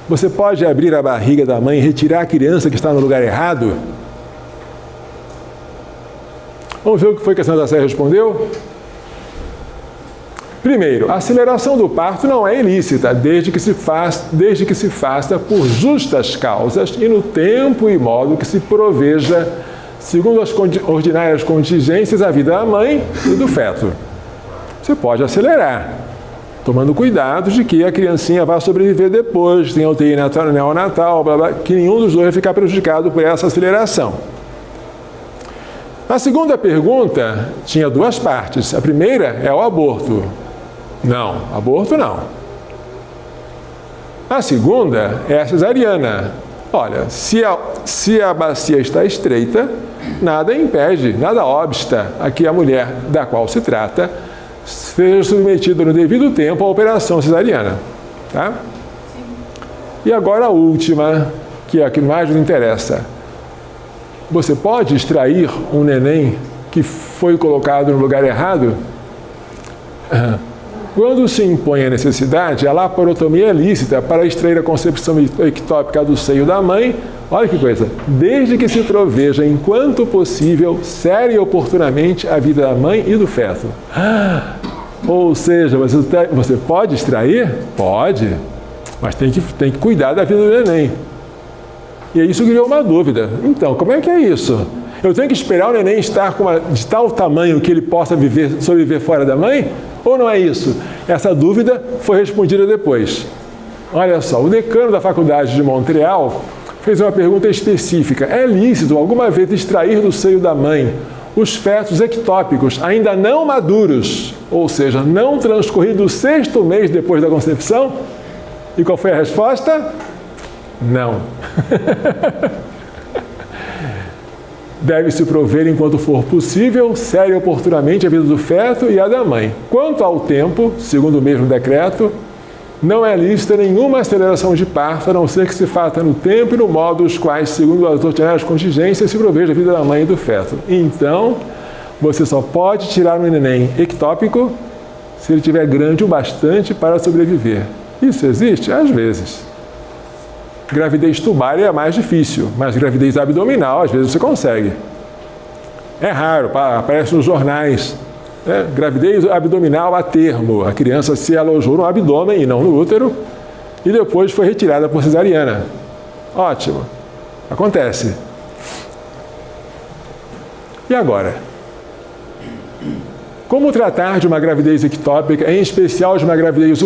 você pode abrir a barriga da mãe e retirar a criança que está no lugar errado? Vamos ver o que foi que a Santa Sé respondeu? Primeiro, a aceleração do parto não é ilícita, desde que se faça por justas causas e no tempo e modo que se proveja, segundo as ordinárias contingências, a vida da mãe e do feto. Você pode acelerar, tomando cuidado de que a criancinha vá sobreviver depois, tem UTI neonatal, blá, blá, que nenhum dos dois vai ficar prejudicado por essa aceleração. A segunda pergunta tinha duas partes. A primeira é o aborto. Não, aborto não. A segunda é a cesariana. Olha, se a bacia está estreita, nada impede, nada obsta a que a mulher da qual se trata seja submetida no devido tempo à operação cesariana. Tá? E agora a última, que é a que mais nos interessa. Você pode extrair um neném que foi colocado no lugar errado? Quando se impõe a necessidade, a laparotomia é lícita para extrair a concepção ectópica do seio da mãe, olha que coisa, desde que se proveja, enquanto possível, séria e oportunamente a vida da mãe e do feto. Ou seja, você pode extrair? Pode, mas tem que cuidar da vida do neném. E isso criou uma dúvida. Então, como é que é isso? Eu tenho que esperar o neném estar de tal tamanho que ele possa sobreviver fora da mãe? Ou não é isso? Essa dúvida foi respondida depois. Olha só, o decano da Faculdade de Montreal fez uma pergunta específica. É lícito alguma vez extrair do seio da mãe os fetos ectópicos ainda não maduros, ou seja, não transcorrido o 6º mês depois da concepção? E qual foi a resposta? Não. Deve-se prover, enquanto for possível, séria e oportunamente a vida do feto e a da mãe. Quanto ao tempo, segundo o mesmo decreto, não é lícita nenhuma aceleração de parto, a não ser que se faça no tempo e no modo os quais, segundo as ordinárias contingências, se proveja a vida da mãe e do feto. Então, você só pode tirar um neném ectópico se ele estiver grande o bastante para sobreviver. Isso existe? Às vezes. Gravidez tubária é mais difícil, mas gravidez abdominal, às vezes você consegue. É raro, aparece nos jornais. Né? Gravidez abdominal a termo. A criança se alojou no abdômen e não no útero e depois foi retirada por cesariana. Ótimo. Acontece. E agora? Como tratar de uma gravidez ectópica, em especial de uma gravidez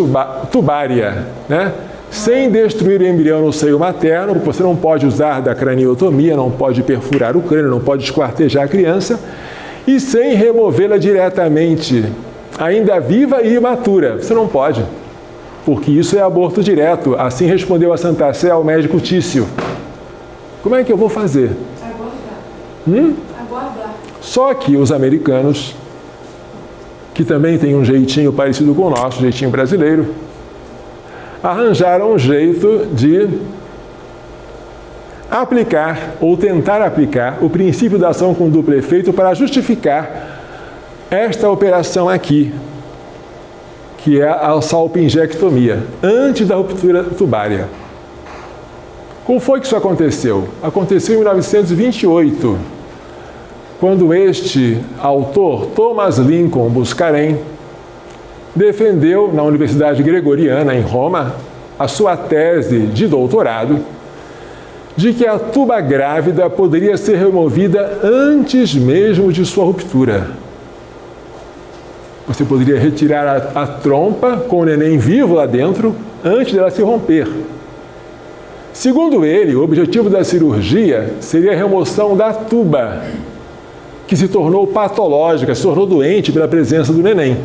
tubária, né? Sem destruir o embrião no seio materno, porque você não pode usar da craniotomia, não pode perfurar o crânio, não pode esquartejar a criança, e sem removê-la diretamente, ainda viva e imatura. Você não pode, porque isso é aborto direto. Assim respondeu a Santa Sé ao médico Tício. Como é que eu vou fazer? Aguardar. Só que os americanos, que também têm um jeitinho parecido com o nosso, jeitinho brasileiro, arranjaram um jeito de aplicar ou tentar aplicar o princípio da ação com duplo efeito para justificar esta operação aqui, que é a salpingectomia, antes da ruptura tubária. Como foi que isso aconteceu? Aconteceu em 1928, quando este autor, Thomas Lincoln Buscaren, defendeu na Universidade Gregoriana, em Roma, a sua tese de doutorado de que a tuba grávida poderia ser removida antes mesmo de sua ruptura. Você poderia retirar a trompa com o neném vivo lá dentro antes dela se romper. Segundo ele, o objetivo da cirurgia seria a remoção da tuba, que se tornou patológica, se tornou doente pela presença do neném.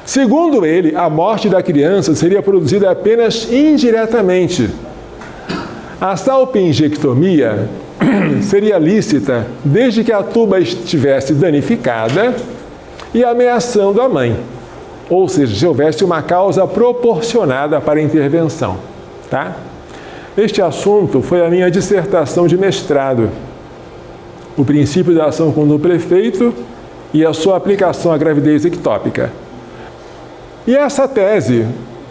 Segundo ele, a morte da criança seria produzida apenas indiretamente. A salpingectomia seria lícita desde que a tuba estivesse danificada e ameaçando a mãe, ou seja, se houvesse uma causa proporcionada para a intervenção. Tá? Este assunto foi a minha dissertação de mestrado, o princípio da ação com o prefeito e a sua aplicação à gravidez ectópica. E essa tese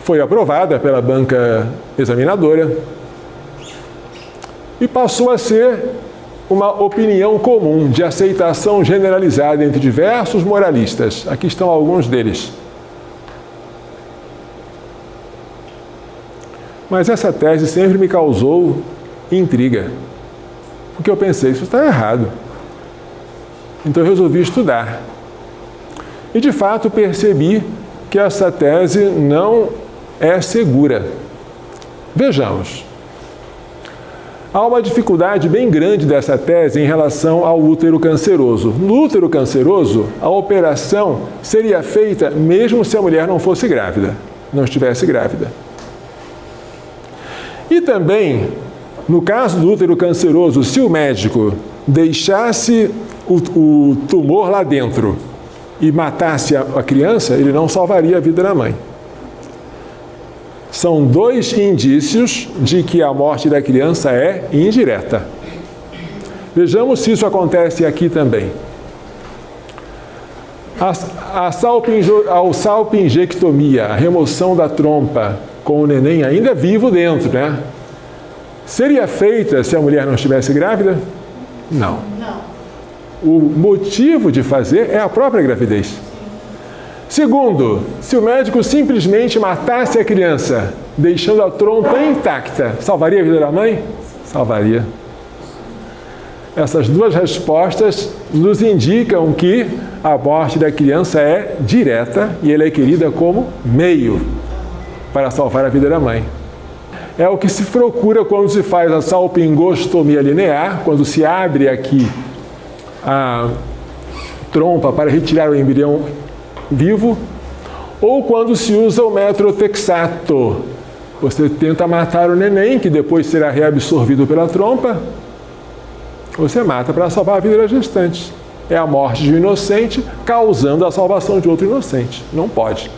foi aprovada pela banca examinadora e passou a ser uma opinião comum de aceitação generalizada entre diversos moralistas. Aqui estão alguns deles. Mas essa tese sempre me causou intriga, porque eu pensei, isso está errado. Então eu resolvi estudar. E de fato percebi que essa tese não é segura. Vejamos. Há uma dificuldade bem grande dessa tese em relação ao útero canceroso. No útero canceroso, a operação seria feita mesmo se a mulher não fosse grávida, não estivesse grávida. E também, no caso do útero canceroso, se o médico deixasse o tumor lá dentro e matasse a criança, ele não salvaria a vida da mãe. São dois indícios de que a morte da criança é indireta. Vejamos se isso acontece aqui também. A salpingectomia, a remoção da trompa com o neném ainda vivo dentro, né? Seria feita se a mulher não estivesse grávida? Não. O motivo de fazer é a própria gravidez. Segundo, se o médico simplesmente matasse a criança, deixando a trompa intacta, salvaria a vida da mãe? Salvaria. Essas duas respostas nos indicam que a morte da criança é direta e ela é querida como meio para salvar a vida da mãe. É o que se procura quando se faz a salpingostomia linear, quando se abre aqui a trompa para retirar o embrião vivo, ou quando se usa o metrotexato. Você tenta matar o neném, que depois será reabsorvido pela trompa, você mata para salvar a vida da gestante. É a morte de um inocente causando a salvação de outro inocente. Não pode.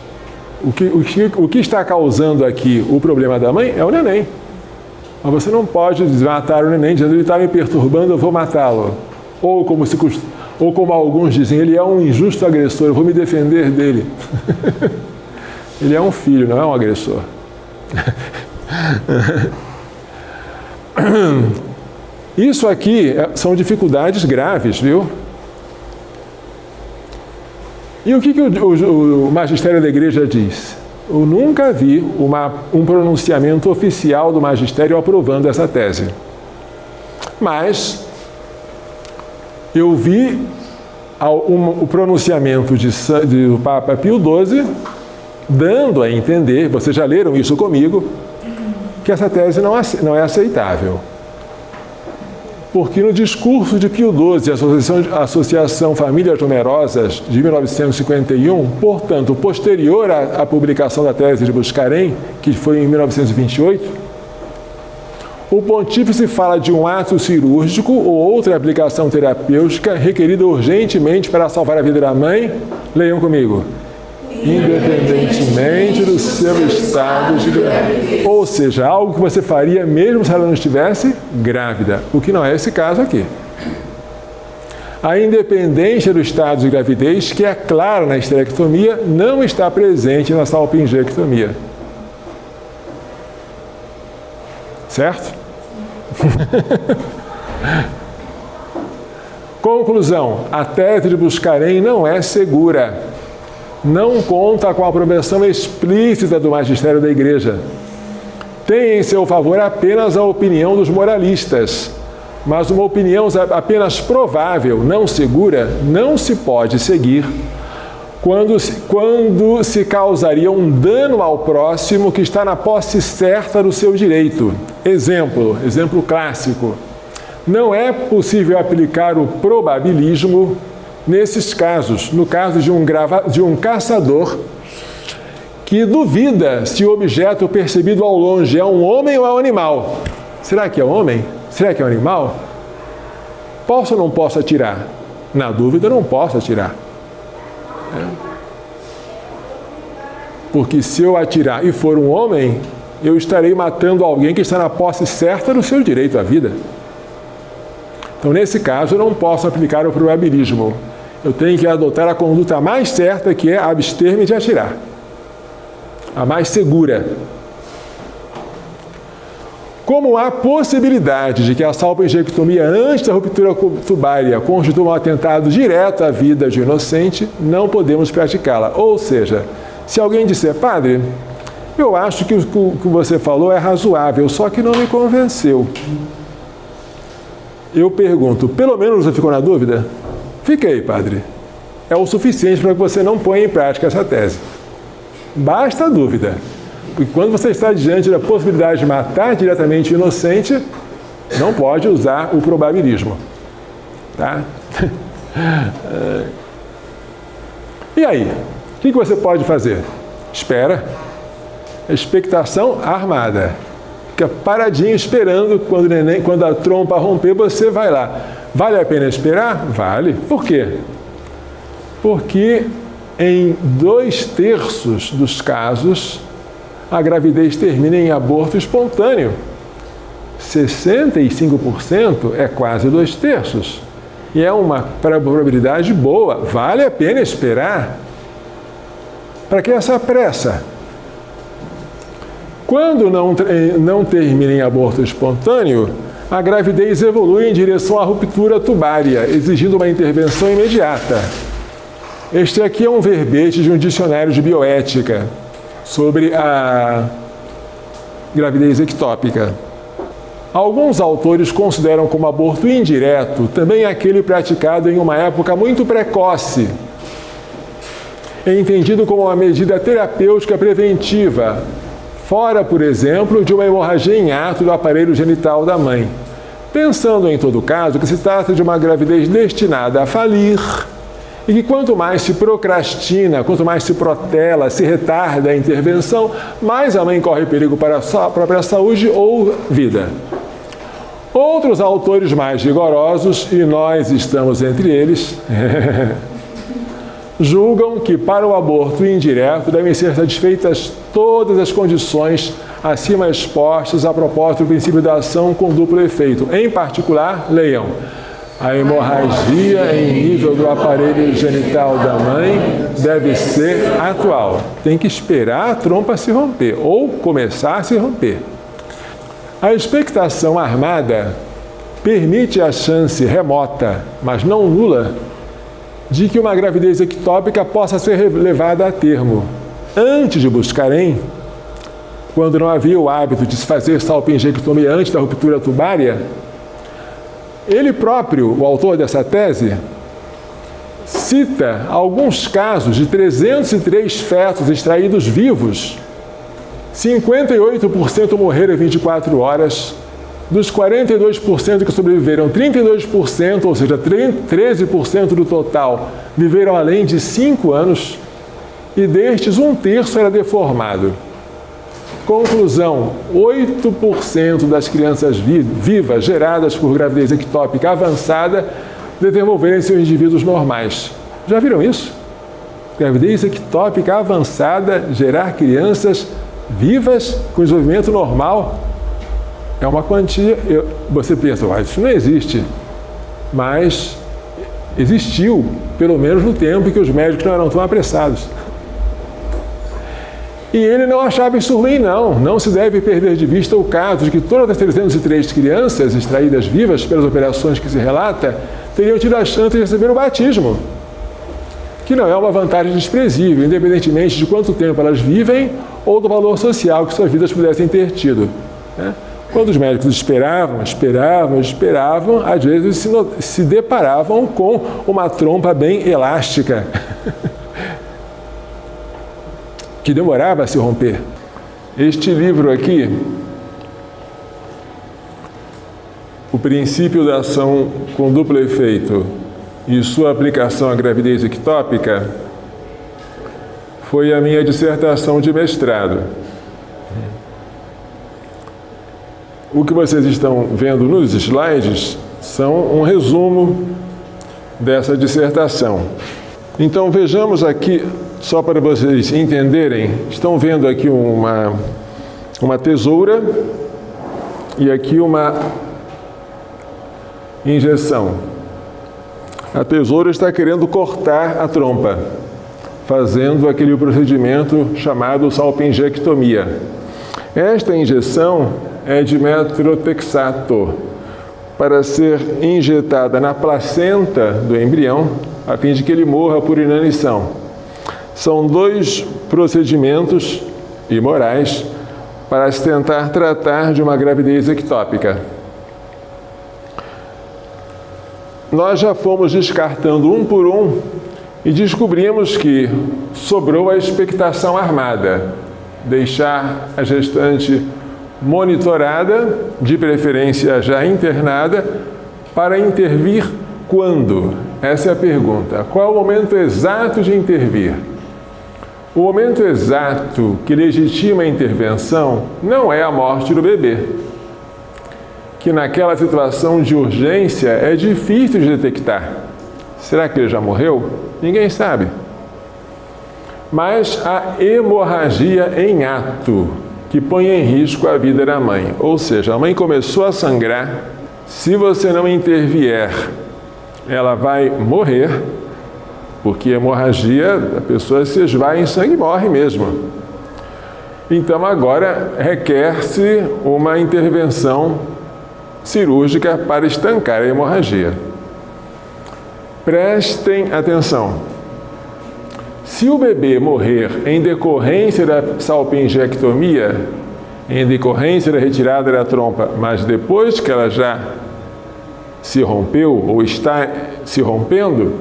O que está causando aqui o problema da mãe é o neném. Mas você não pode matar o neném dizendo ele está me perturbando, eu vou matá-lo. Ou como alguns dizem, ele é um injusto agressor, eu vou me defender dele. Ele é um filho, não é um agressor. Isso aqui são dificuldades graves, viu? E o que o magistério da igreja diz? Eu nunca vi um pronunciamento oficial do magistério aprovando essa tese. Mas eu vi o pronunciamento do Papa Pio XII dando a entender, vocês já leram isso comigo, que essa tese não é aceitável. Porque no discurso de Pio XII, a Associação Famílias Numerosas, de 1951, portanto, posterior à publicação da tese de Buscarém, que foi em 1928, o pontífice fala de um ato cirúrgico ou outra aplicação terapêutica requerida urgentemente para salvar a vida da mãe. Leiam comigo. Independentemente do seu estado de gravidez. Ou seja, algo que você faria mesmo se ela não estivesse grávida, o que não é esse caso aqui. A independência do estado de gravidez, que é clara na esterectomia, não está presente na salpingectomia. Certo? Conclusão: a tese de Buscarém não é segura. Não conta com a aprovação explícita do magistério da Igreja. Tem em seu favor apenas a opinião dos moralistas, mas uma opinião apenas provável, não segura, não se pode seguir quando se causaria um dano ao próximo que está na posse certa do seu direito. Exemplo clássico. não é possível aplicar o probabilismo nesses casos. No caso de um caçador que duvida se o objeto percebido ao longe é um homem ou é um animal. Será que é homem? Será que é um animal? Posso ou não posso atirar? Na dúvida, não posso atirar. Porque se eu atirar e for um homem, eu estarei matando alguém que está na posse certa do seu direito à vida. Então, nesse caso, eu não posso aplicar o probabilismo. Eu tenho que adotar a conduta mais certa, que é abster-me de atirar. A mais segura. Como há possibilidade de que a salpingectomia antes da ruptura tubária constitua um atentado direto à vida de um inocente, não podemos praticá-la. Ou seja, se alguém disser, padre, eu acho que o que você falou é razoável, só que não me convenceu. Eu pergunto, pelo menos você ficou na dúvida? Fiquei, padre. É o suficiente para que você não ponha em prática essa tese. Basta a dúvida. Porque quando você está diante da possibilidade de matar diretamente o inocente, não pode usar o probabilismo. Tá? E aí? O que você pode fazer? Espera. Expectação armada. Fica paradinho esperando quando a trompa romper, você vai lá. Vale a pena esperar? Vale. Por quê? Porque em 2/3 dos casos, a gravidez termina em aborto espontâneo. 65% é quase 2/3. E é uma probabilidade boa. Vale a pena esperar. Para que essa pressa? Quando não termina em aborto espontâneo, a gravidez evolui em direção à ruptura tubária, exigindo uma intervenção imediata. Este aqui é um verbete de um dicionário de bioética sobre a gravidez ectópica. Alguns autores consideram como aborto indireto também aquele praticado em uma época muito precoce, entendido como uma medida terapêutica preventiva, fora, por exemplo, de uma hemorragia em ato do aparelho genital da mãe. Pensando, em todo caso, que se trata de uma gravidez destinada a falir e que quanto mais se procrastina, quanto mais se protela, se retarda a intervenção, mais a mãe corre perigo para a própria saúde ou vida. Outros autores mais rigorosos, e nós estamos entre eles, julgam que para o aborto indireto devem ser satisfeitas todas as condições acima expostas a propósito do princípio da ação com duplo efeito. Em particular, leiam, a hemorragia em nível do aparelho genital da mãe deve ser atual. Tem que esperar a trompa se romper ou começar a se romper. A expectação armada permite a chance remota, mas não nula, de que uma gravidez ectópica possa ser levada a termo. Antes de Buscarin, quando não havia o hábito de se fazer salpingectomia antes da ruptura tubária, ele próprio, o autor dessa tese, cita alguns casos de 303 fetos extraídos vivos. 58% morreram em 24 horas. Dos 42% que sobreviveram, 32%, ou seja, 13% do total, viveram além de 5 anos. E destes, 1/3 era deformado. Conclusão, 8% das crianças vivas geradas por gravidez ectópica avançada desenvolverem-se em indivíduos normais. Já viram isso? Gravidez ectópica avançada, gerar crianças vivas com desenvolvimento normal. É uma quantia. Você pensa, isso não existe. Mas existiu, pelo menos no tempo em que os médicos não eram tão apressados. E ele não achava isso ruim, não. Não se deve perder de vista o caso de que todas as 303 crianças extraídas vivas pelas operações que se relata teriam tido a chance de receber o batismo, que não é uma vantagem desprezível, independentemente de quanto tempo elas vivem ou do valor social que suas vidas pudessem ter tido, né? Quando os médicos esperavam, às vezes se deparavam com uma trompa bem elástica, que demorava a se romper. Este livro aqui o princípio da ação com duplo efeito e sua aplicação à gravidez ectópica foi a minha dissertação de mestrado. O que vocês estão vendo nos slides são um resumo dessa dissertação. Então vejamos aqui, só para vocês entenderem, estão vendo aqui uma tesoura e aqui uma injeção. A tesoura está querendo cortar a trompa, fazendo aquele procedimento chamado salpingectomia. Esta injeção é de metrotexato, para ser injetada na placenta do embrião, a fim de que ele morra por inanição. São 2 procedimentos imorais para se tentar tratar de uma gravidez ectópica. Nós já fomos descartando um por um e descobrimos que sobrou a expectação armada, deixar a gestante monitorada, de preferência já internada, para intervir quando? Essa é a pergunta. Qual é o momento exato de intervir? O momento exato que legitima a intervenção não é a morte do bebê, que naquela situação de urgência é difícil de detectar. Será que ele já morreu? Ninguém sabe. Mas a hemorragia em ato, que põe em risco a vida da mãe. Ou seja, a mãe começou a sangrar, se você não intervier, ela vai morrer, porque a hemorragia, a pessoa se esvai em sangue e morre mesmo. Então agora requer-se uma intervenção cirúrgica para estancar a hemorragia. Prestem atenção. Se o bebê morrer em decorrência da salpingectomia, em decorrência da retirada da trompa, mas depois que ela já se rompeu ou está se rompendo,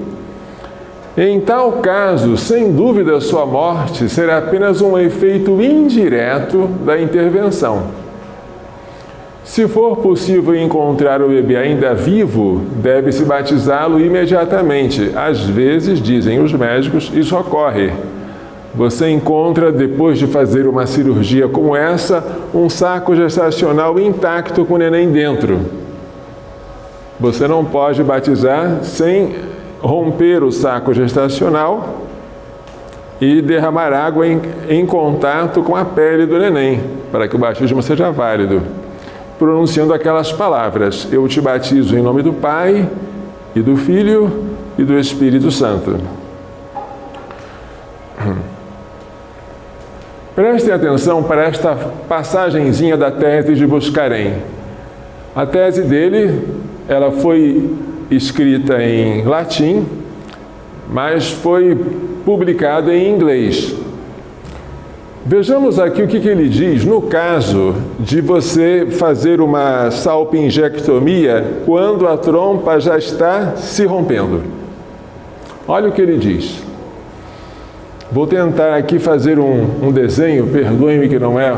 em tal caso, sem dúvida, sua morte será apenas um efeito indireto da intervenção. Se for possível encontrar o bebê ainda vivo, deve-se batizá-lo imediatamente. Às vezes, dizem os médicos, isso ocorre. Você encontra, depois de fazer uma cirurgia como essa, um saco gestacional intacto com o neném dentro. Você não pode batizar sem romper o saco gestacional e derramar água em contato com a pele do neném, para que o batismo seja válido, pronunciando aquelas palavras: eu te batizo em nome do Pai, e do Filho, e do Espírito Santo. Prestem atenção para esta passagenzinha da tese de Buscarém. A tese dele, ela foi escrita em latim, mas foi publicada em inglês. Vejamos aqui o que ele diz no caso de você fazer uma salpingectomia quando a trompa já está se rompendo. Olha o que ele diz. Vou tentar aqui fazer um desenho, perdoem-me que não é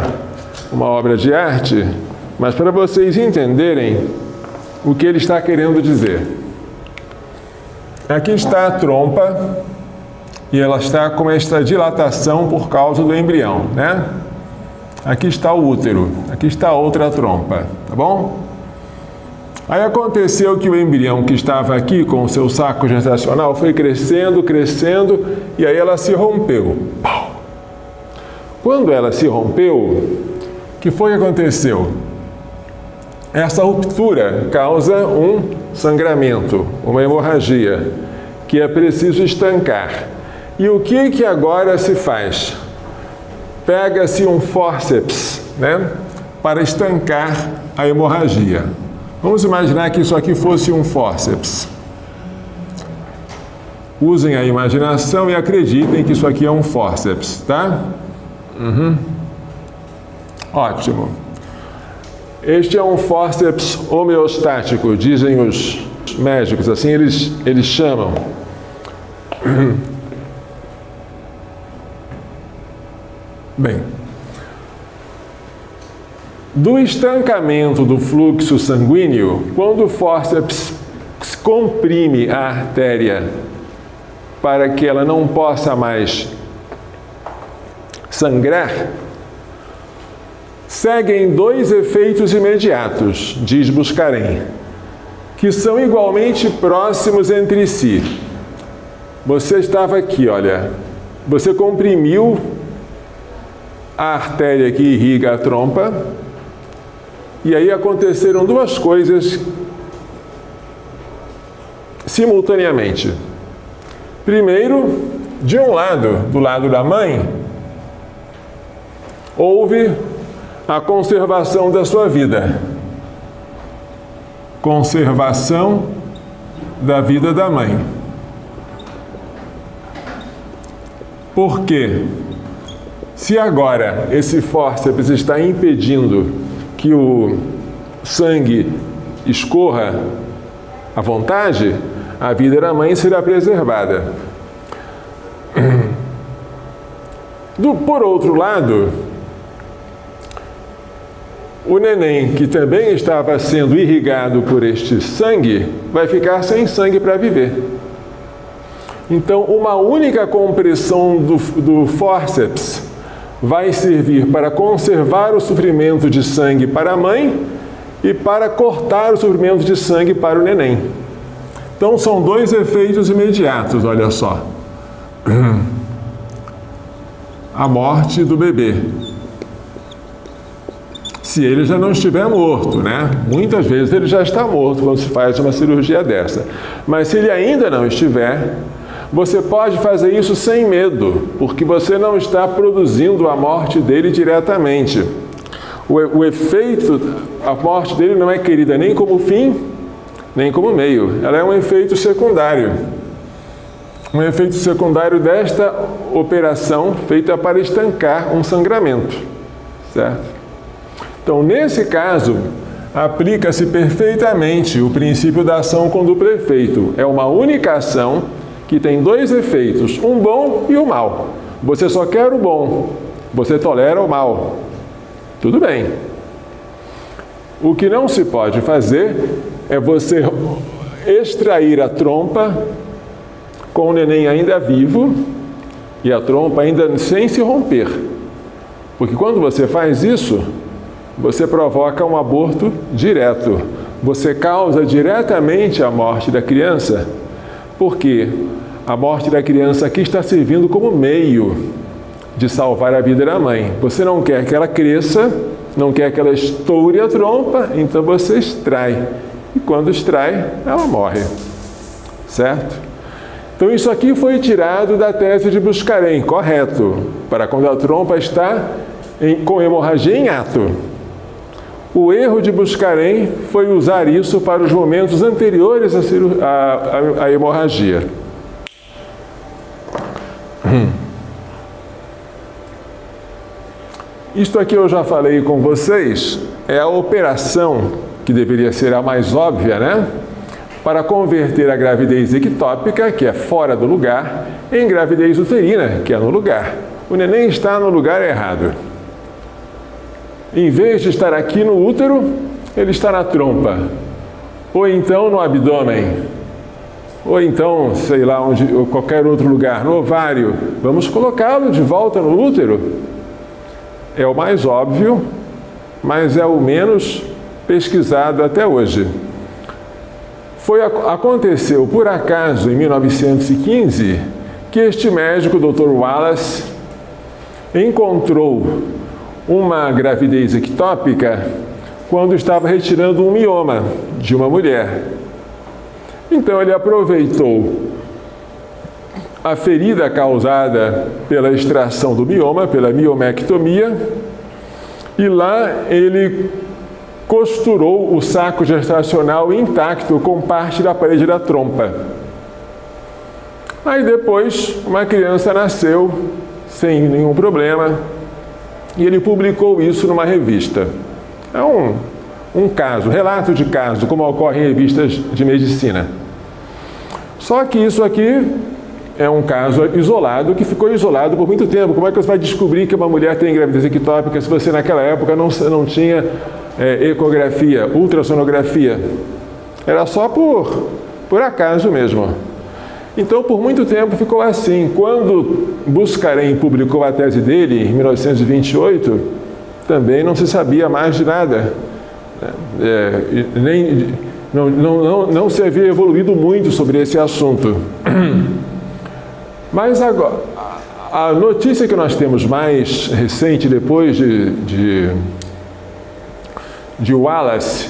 uma obra de arte, mas para vocês entenderem o que ele está querendo dizer. Aqui está a trompa e ela está com esta dilatação por causa do embrião, né? Aqui está o útero, aqui está a outra trompa, tá bom? Aí aconteceu que o embrião que estava aqui com o seu saco gestacional foi crescendo, crescendo, e aí ela se rompeu. Quando ela se rompeu, o que foi que aconteceu? Essa ruptura causa um sangramento, uma hemorragia, que é preciso estancar. E o que agora se faz? Pega-se um fórceps, né, para estancar a hemorragia. Vamos imaginar que isso aqui fosse um fórceps. Usem a imaginação e acreditem que isso aqui é um fórceps, tá? Ótimo. Este é um fórceps homeostático, dizem os médicos, assim eles chamam. do estancamento do fluxo sanguíneo, quando o fórceps comprime a artéria para que ela não possa mais sangrar, seguem dois efeitos imediatos, diz Buscarin, que são igualmente próximos entre si. Você estava aqui, olha, você comprimiu a artéria que irriga a trompa, e aí aconteceram duas coisas simultaneamente. Primeiro, de um lado, do lado da mãe, houve a conservação da sua vida. Conservação da vida da mãe. Por quê? Se agora esse fórceps está impedindo que o sangue escorra à vontade, a vida da mãe será preservada. Por outro lado, o neném, que também estava sendo irrigado por este sangue, vai ficar sem sangue para viver. Então, uma única compressão do fórceps vai servir para conservar o suprimento de sangue para a mãe e para cortar o suprimento de sangue para o neném. Então, são dois efeitos imediatos, olha só. A morte do bebê. Se ele já não estiver morto, né? Muitas vezes ele já está morto quando se faz uma cirurgia dessa. Mas se ele ainda não estiver, você pode fazer isso sem medo, porque você não está produzindo a morte dele diretamente. O efeito, a morte dele não é querida nem como fim, nem como meio. Ela é um efeito secundário. Um efeito secundário desta operação feita para estancar um sangramento. Certo? Então, nesse caso, aplica-se perfeitamente o princípio da ação com duplo efeito. É uma única ação que tem dois efeitos, um bom e um mau. Você só quer o bom, você tolera o mal. Tudo bem. O que não se pode fazer é você extrair a trompa com o neném ainda vivo e a trompa ainda sem se romper. Porque quando você faz isso, você provoca um aborto direto. Você causa diretamente a morte da criança, porque a morte da criança aqui está servindo como meio de salvar a vida da mãe. Você não quer que ela cresça, não quer que ela estoure a trompa, então você extrai. E quando extrai, ela morre. Certo? Então isso aqui foi tirado da tese de Buscarin, correto, para quando a trompa está com hemorragia em ato. O erro de Buscarin foi usar isso para os momentos anteriores à hemorragia. Isto aqui eu já falei com vocês, é a operação, que deveria ser a mais óbvia, né? Para converter a gravidez ectópica, que é fora do lugar, em gravidez uterina, que é no lugar. O neném está no lugar errado. Em vez de estar aqui no útero, ele está na trompa. Ou então no abdômen. Ou então, sei lá, ou qualquer outro lugar, no ovário. Vamos colocá-lo de volta no útero. É o mais óbvio, mas é o menos pesquisado até hoje. Aconteceu, por acaso, em 1915, que este médico, Dr. Wallace, encontrou uma gravidez ectópica quando estava retirando um mioma de uma mulher. Então ele aproveitou a ferida causada pela extração do mioma, pela miomectomia, e lá ele costurou o saco gestacional intacto com parte da parede da trompa. Aí depois uma criança nasceu sem nenhum problema e ele publicou isso numa revista. É um caso, relato de caso, como ocorre em revistas de medicina. Só que isso aqui é um caso isolado, que ficou isolado por muito tempo. Como é que você vai descobrir que uma mulher tem gravidez ectópica se você naquela época não tinha ecografia, ultrassonografia? Era só por acaso mesmo. Então, por muito tempo ficou assim. Quando Buscarin publicou a tese dele, em 1928, também não se sabia mais de nada. Não se havia evoluído muito sobre esse assunto. Mas agora, a notícia que nós temos mais recente, depois de Wallace,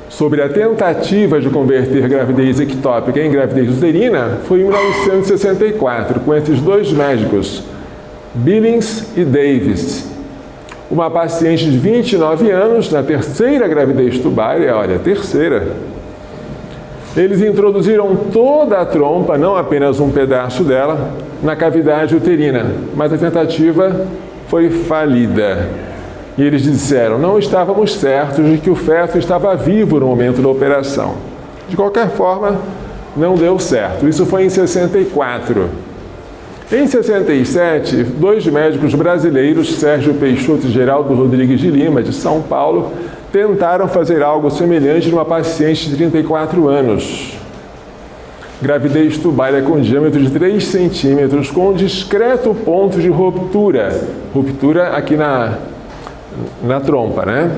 sobre a tentativa de converter gravidez ectópica em gravidez uterina, foi em 1964, com esses dois médicos, Billings e Davis. Uma paciente de 29 anos, na terceira gravidez tubária, olha, terceira. Eles introduziram toda a trompa, não apenas um pedaço dela, na cavidade uterina, mas a tentativa foi falida. E eles disseram, não estávamos certos de que o feto estava vivo no momento da operação. De qualquer forma, não deu certo. Isso foi em 64. Em 67, dois médicos brasileiros, Sérgio Peixoto e Geraldo Rodrigues de Lima, de São Paulo, tentaram fazer algo semelhante numa paciente de 34 anos. Gravidez tubária com diâmetro de 3 centímetros, com um discreto ponto de ruptura. Ruptura aqui na trompa, né?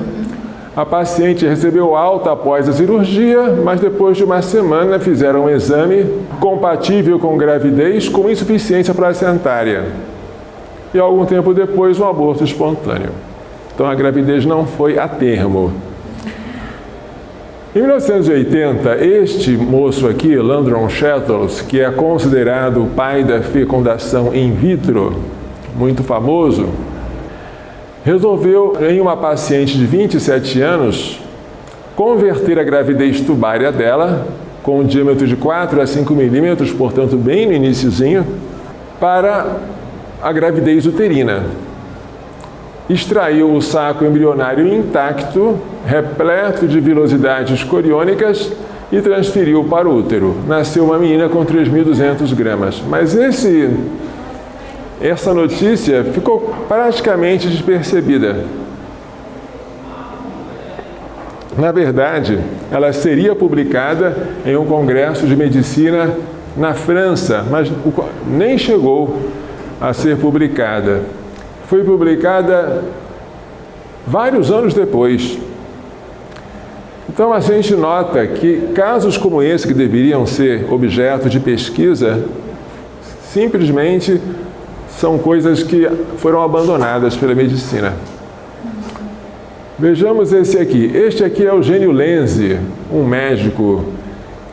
A paciente recebeu alta após a cirurgia, mas depois de uma semana fizeram um exame compatível com gravidez com insuficiência placentária. E algum tempo depois, um aborto espontâneo. Então a gravidez não foi a termo. Em 1980, este moço aqui, Landron Shettles, que é considerado o pai da fecundação in vitro, muito famoso, resolveu, em uma paciente de 27 anos, converter a gravidez tubária dela, com um diâmetro de 4 a 5 milímetros, portanto bem no iniciozinho, para a gravidez uterina. Extraiu o saco embrionário intacto, repleto de vilosidades coriônicas, e transferiu para o útero. Nasceu uma menina com 3.200 gramas. Mas essa notícia ficou praticamente despercebida. Na verdade, ela seria publicada em um congresso de medicina na França, mas nem chegou a ser publicada. Foi publicada vários anos depois. Então a gente nota que casos como esse, que deveriam ser objeto de pesquisa, simplesmente são coisas que foram abandonadas pela medicina. Vejamos esse aqui. Este aqui é Eugênio Lenzi, um médico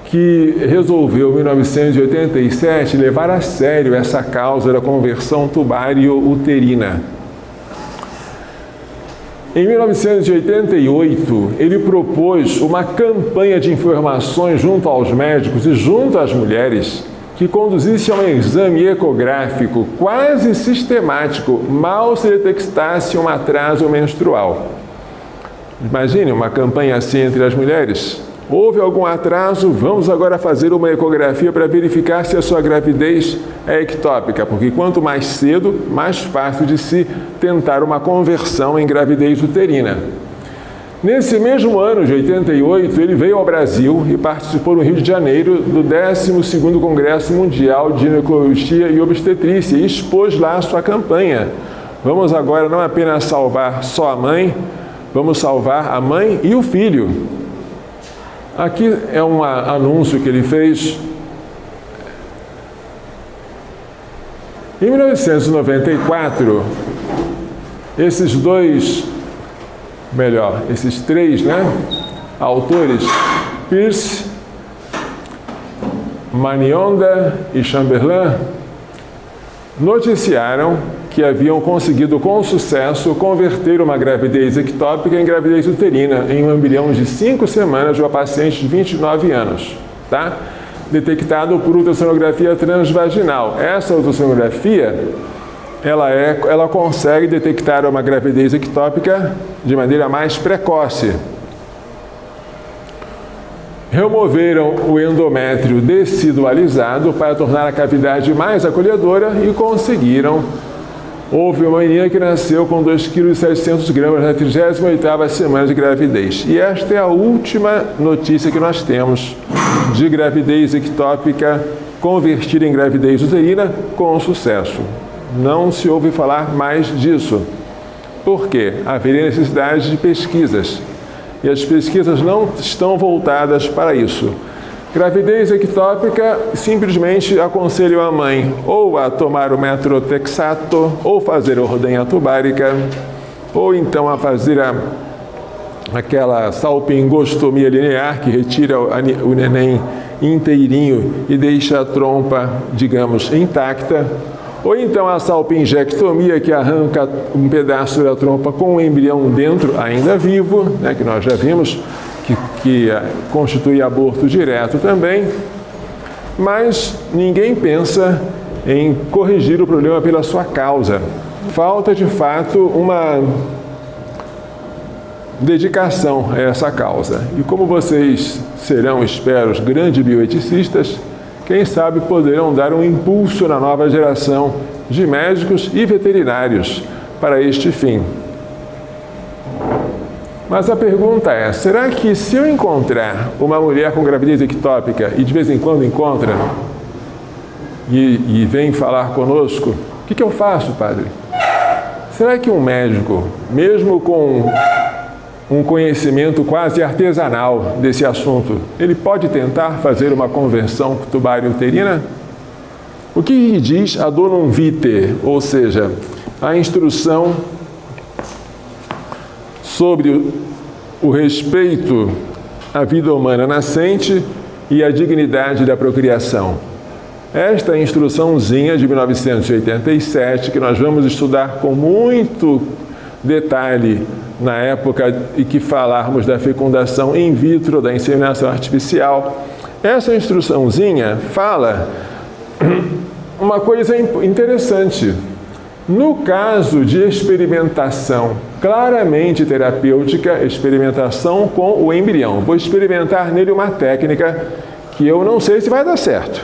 que resolveu, em 1987, levar a sério essa causa da conversão tubário-uterina. Em 1988, ele propôs uma campanha de informações junto aos médicos e junto às mulheres que conduzisse a um exame ecográfico quase sistemático, mal se detectasse um atraso menstrual. Imagine uma campanha assim entre as mulheres. Houve algum atraso? Vamos agora fazer uma ecografia para verificar se a sua gravidez é ectópica, porque quanto mais cedo, mais fácil de se tentar uma conversão em gravidez uterina. Nesse mesmo ano de 88, ele veio ao Brasil e participou no Rio de Janeiro do 12º Congresso Mundial de Ginecologia e Obstetrícia e expôs lá a sua campanha. Vamos agora não apenas salvar só a mãe, vamos salvar a mãe e o filho. Aqui é um anúncio que ele fez. Em 1994, esses três, autores, Peirce, Manionda e Chamberlain, noticiaram que haviam conseguido com sucesso converter uma gravidez ectópica em gravidez uterina em um embrião de 5 semanas de uma paciente de 29 anos, tá? Detectado por ultrassonografia transvaginal. Essa ultrassonografia, ela consegue detectar uma gravidez ectópica de maneira mais precoce. Removeram o endométrio decidualizado para tornar a cavidade mais acolhedora e conseguiram. Houve uma menina que nasceu com 2,7 kg na 38ª semana de gravidez. E esta é a última notícia que nós temos de gravidez ectópica convertida em gravidez uterina com sucesso. Não se ouve falar mais disso. Por quê? Haveria necessidade de pesquisas. E as pesquisas não estão voltadas para isso. Gravidez ectópica, simplesmente aconselho a mãe ou a tomar o metrotexato, ou fazer a ordenha tubárica, ou então a fazer aquela salpingostomia linear, que retira o neném inteirinho e deixa a trompa, digamos, intacta, ou então a salpingectomia, que arranca um pedaço da trompa com o embrião dentro, ainda vivo, né, que nós já vimos, que constitui aborto direto também, mas ninguém pensa em corrigir o problema pela sua causa. Falta, de fato, uma dedicação a essa causa. E como vocês serão, espero, grandes bioeticistas, quem sabe poderão dar um impulso na nova geração de médicos e veterinários para este fim. Mas a pergunta é, será que se eu encontrar uma mulher com gravidez ectópica e de vez em quando encontra e vem falar conosco, o que eu faço, padre? Será que um médico, mesmo com um conhecimento quase artesanal desse assunto, ele pode tentar fazer uma conversão tubario-uterina? O que diz a Donum Vitae, ou seja, a instrução sobre o respeito à vida humana nascente e à dignidade da procriação? Esta instruçãozinha de 1987, que nós vamos estudar com muito detalhe na época em que falarmos da fecundação in vitro, da inseminação artificial, essa instruçãozinha fala uma coisa interessante. No caso de experimentação claramente terapêutica, experimentação com o embrião, vou experimentar nele uma técnica que eu não sei se vai dar certo,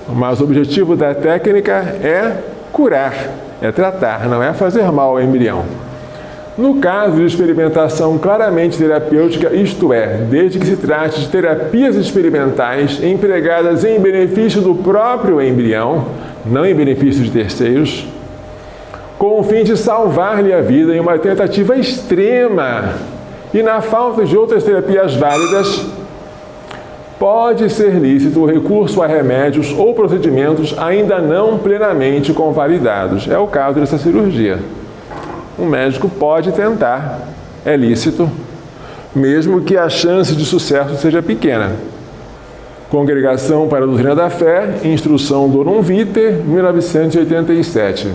mas o objetivo da técnica é curar, é tratar, não é fazer mal ao embrião. No caso de experimentação claramente terapêutica, isto é, desde que se trate de terapias experimentais empregadas em benefício do próprio embrião, não em benefício de terceiros, com o fim de salvar-lhe a vida em uma tentativa extrema e na falta de outras terapias válidas, pode ser lícito o recurso a remédios ou procedimentos ainda não plenamente convalidados. É o caso dessa cirurgia. Um médico pode tentar, é lícito, mesmo que a chance de sucesso seja pequena. Congregação para a Doutrina da Fé, Instrução Donum Vitae, 1987.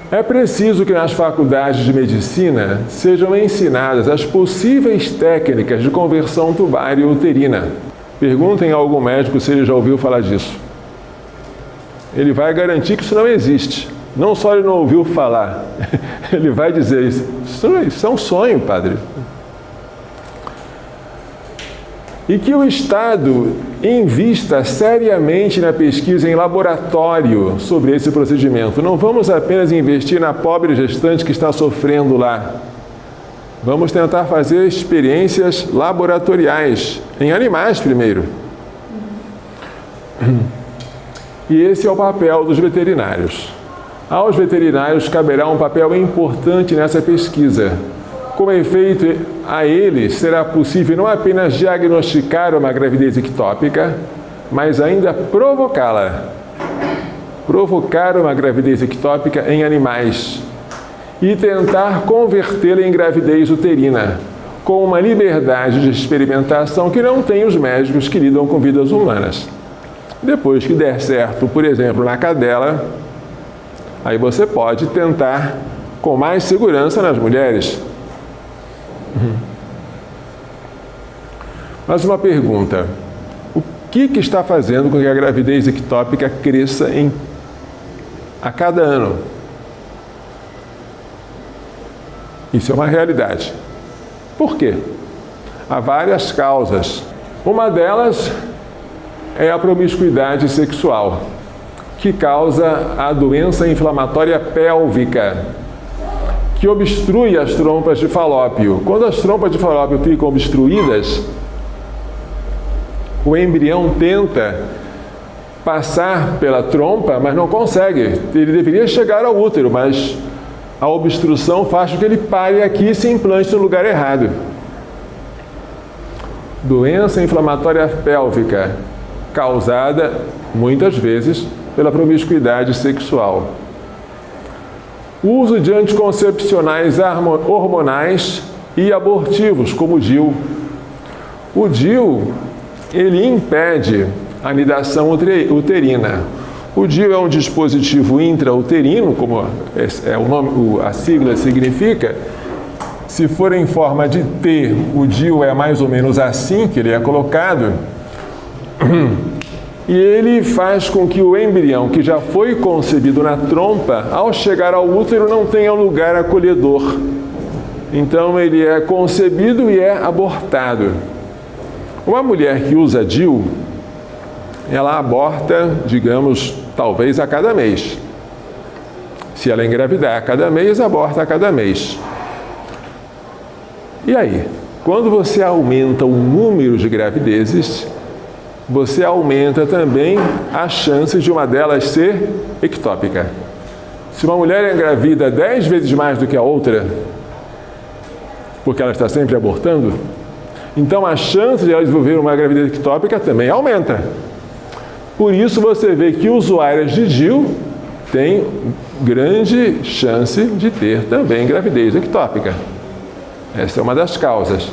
É preciso que nas faculdades de medicina sejam ensinadas as possíveis técnicas de conversão tubário-uterina. Perguntem a algum médico se ele já ouviu falar disso. Ele vai garantir que isso não existe. Não só ele não ouviu falar, ele vai dizer isso. Isso é um sonho, padre. E que o Estado invista seriamente na pesquisa em laboratório sobre esse procedimento. Não vamos apenas investir na pobre gestante que está sofrendo lá. Vamos tentar fazer experiências laboratoriais, em animais primeiro. E esse é o papel dos veterinários. Aos veterinários caberá um papel importante nessa pesquisa. Com efeito, a eles será possível não apenas diagnosticar uma gravidez ectópica, mas ainda provocá-la. Provocar uma gravidez ectópica em animais e tentar convertê-la em gravidez uterina, com uma liberdade de experimentação que não tem os médicos que lidam com vidas humanas. Depois que der certo, por exemplo, na cadela, aí você pode tentar com mais segurança nas mulheres. Mas uma pergunta: o que está fazendo com que a gravidez ectópica cresça a cada ano? Isso é uma realidade. Por quê? há várias causas. Uma delas é a promiscuidade sexual, que causa a doença inflamatória pélvica, que obstrui as trompas de Falópio. Quando as trompas de Falópio ficam obstruídas, o embrião tenta passar pela trompa, mas não consegue. Ele deveria chegar ao útero, mas a obstrução faz com que ele pare aqui e se implante no lugar errado. Doença inflamatória pélvica, causada, muitas vezes, pela promiscuidade sexual. O uso de anticoncepcionais hormonais e abortivos, como o DIU. O DIU, ele impede a anidação uterina. O DIU é um dispositivo intrauterino, como a sigla significa. Se for em forma de T, o DIU é mais ou menos assim que ele é colocado. E ele faz com que o embrião, que já foi concebido na trompa, ao chegar ao útero não tenha lugar acolhedor. Então ele é concebido e é abortado. Uma mulher que usa DIU, ela aborta, digamos, talvez a cada mês. Se ela engravidar a cada mês, aborta a cada mês. E aí? Quando você aumenta o número de gravidezes, você aumenta também a chance de uma delas ser ectópica. Se uma mulher engravida 10 vezes mais do que a outra, porque ela está sempre abortando, então a chance de ela desenvolver uma gravidez ectópica também aumenta. Por isso você vê que usuárias de DIU têm grande chance de ter também gravidez ectópica. Essa é uma das causas.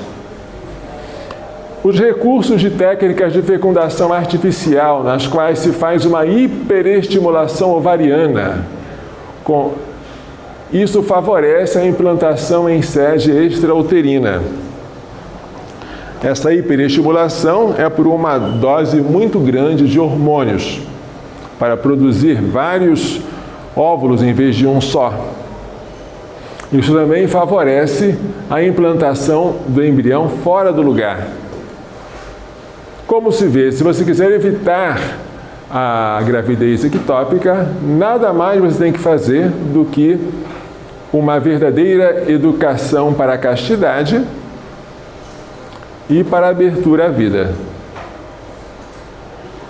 Os recursos de técnicas de fecundação artificial, nas quais se faz uma hiperestimulação ovariana, isso favorece a implantação em sede extrauterina. Essa hiperestimulação é por uma dose muito grande de hormônios, para produzir vários óvulos em vez de um só. Isso também favorece a implantação do embrião fora do lugar. Como se vê, se você quiser evitar a gravidez ectópica, nada mais você tem que fazer do que uma verdadeira educação para a castidade e para a abertura à vida.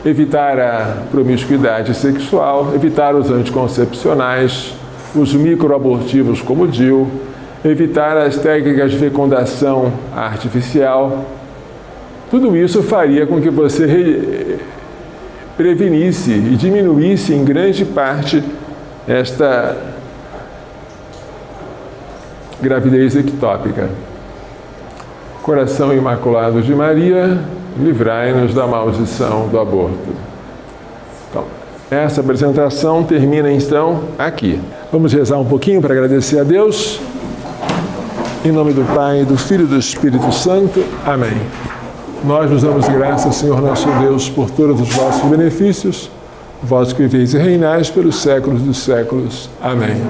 Evitar a promiscuidade sexual, evitar os anticoncepcionais, os microabortivos como o DIU, evitar as técnicas de fecundação artificial. Tudo isso faria com que você prevenisse e diminuísse em grande parte esta gravidez ectópica. Coração Imaculado de Maria, livrai-nos da maldição do aborto. Então, essa apresentação termina então aqui. Vamos rezar um pouquinho para agradecer a Deus. Em nome do Pai, do Filho e do Espírito Santo. Amém. Nós nos damos graças, Senhor nosso Deus, por todos os vossos benefícios, vós que viveis e reinais pelos séculos dos séculos. Amém.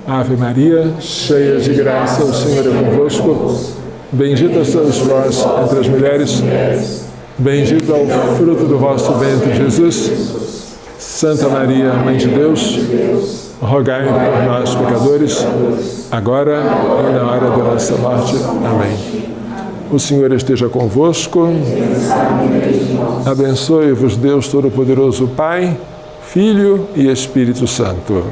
Ave Maria, cheia de graça, o Senhor é convosco. Bendita sois vós entre as mulheres, bendito é o fruto do vosso ventre, Jesus. Santa Maria, Mãe de Deus, rogai por nós, pecadores, agora e na hora da nossa morte. Amém. O Senhor esteja convosco. Abençoe-vos Deus Todo-Poderoso, Pai, Filho e Espírito Santo.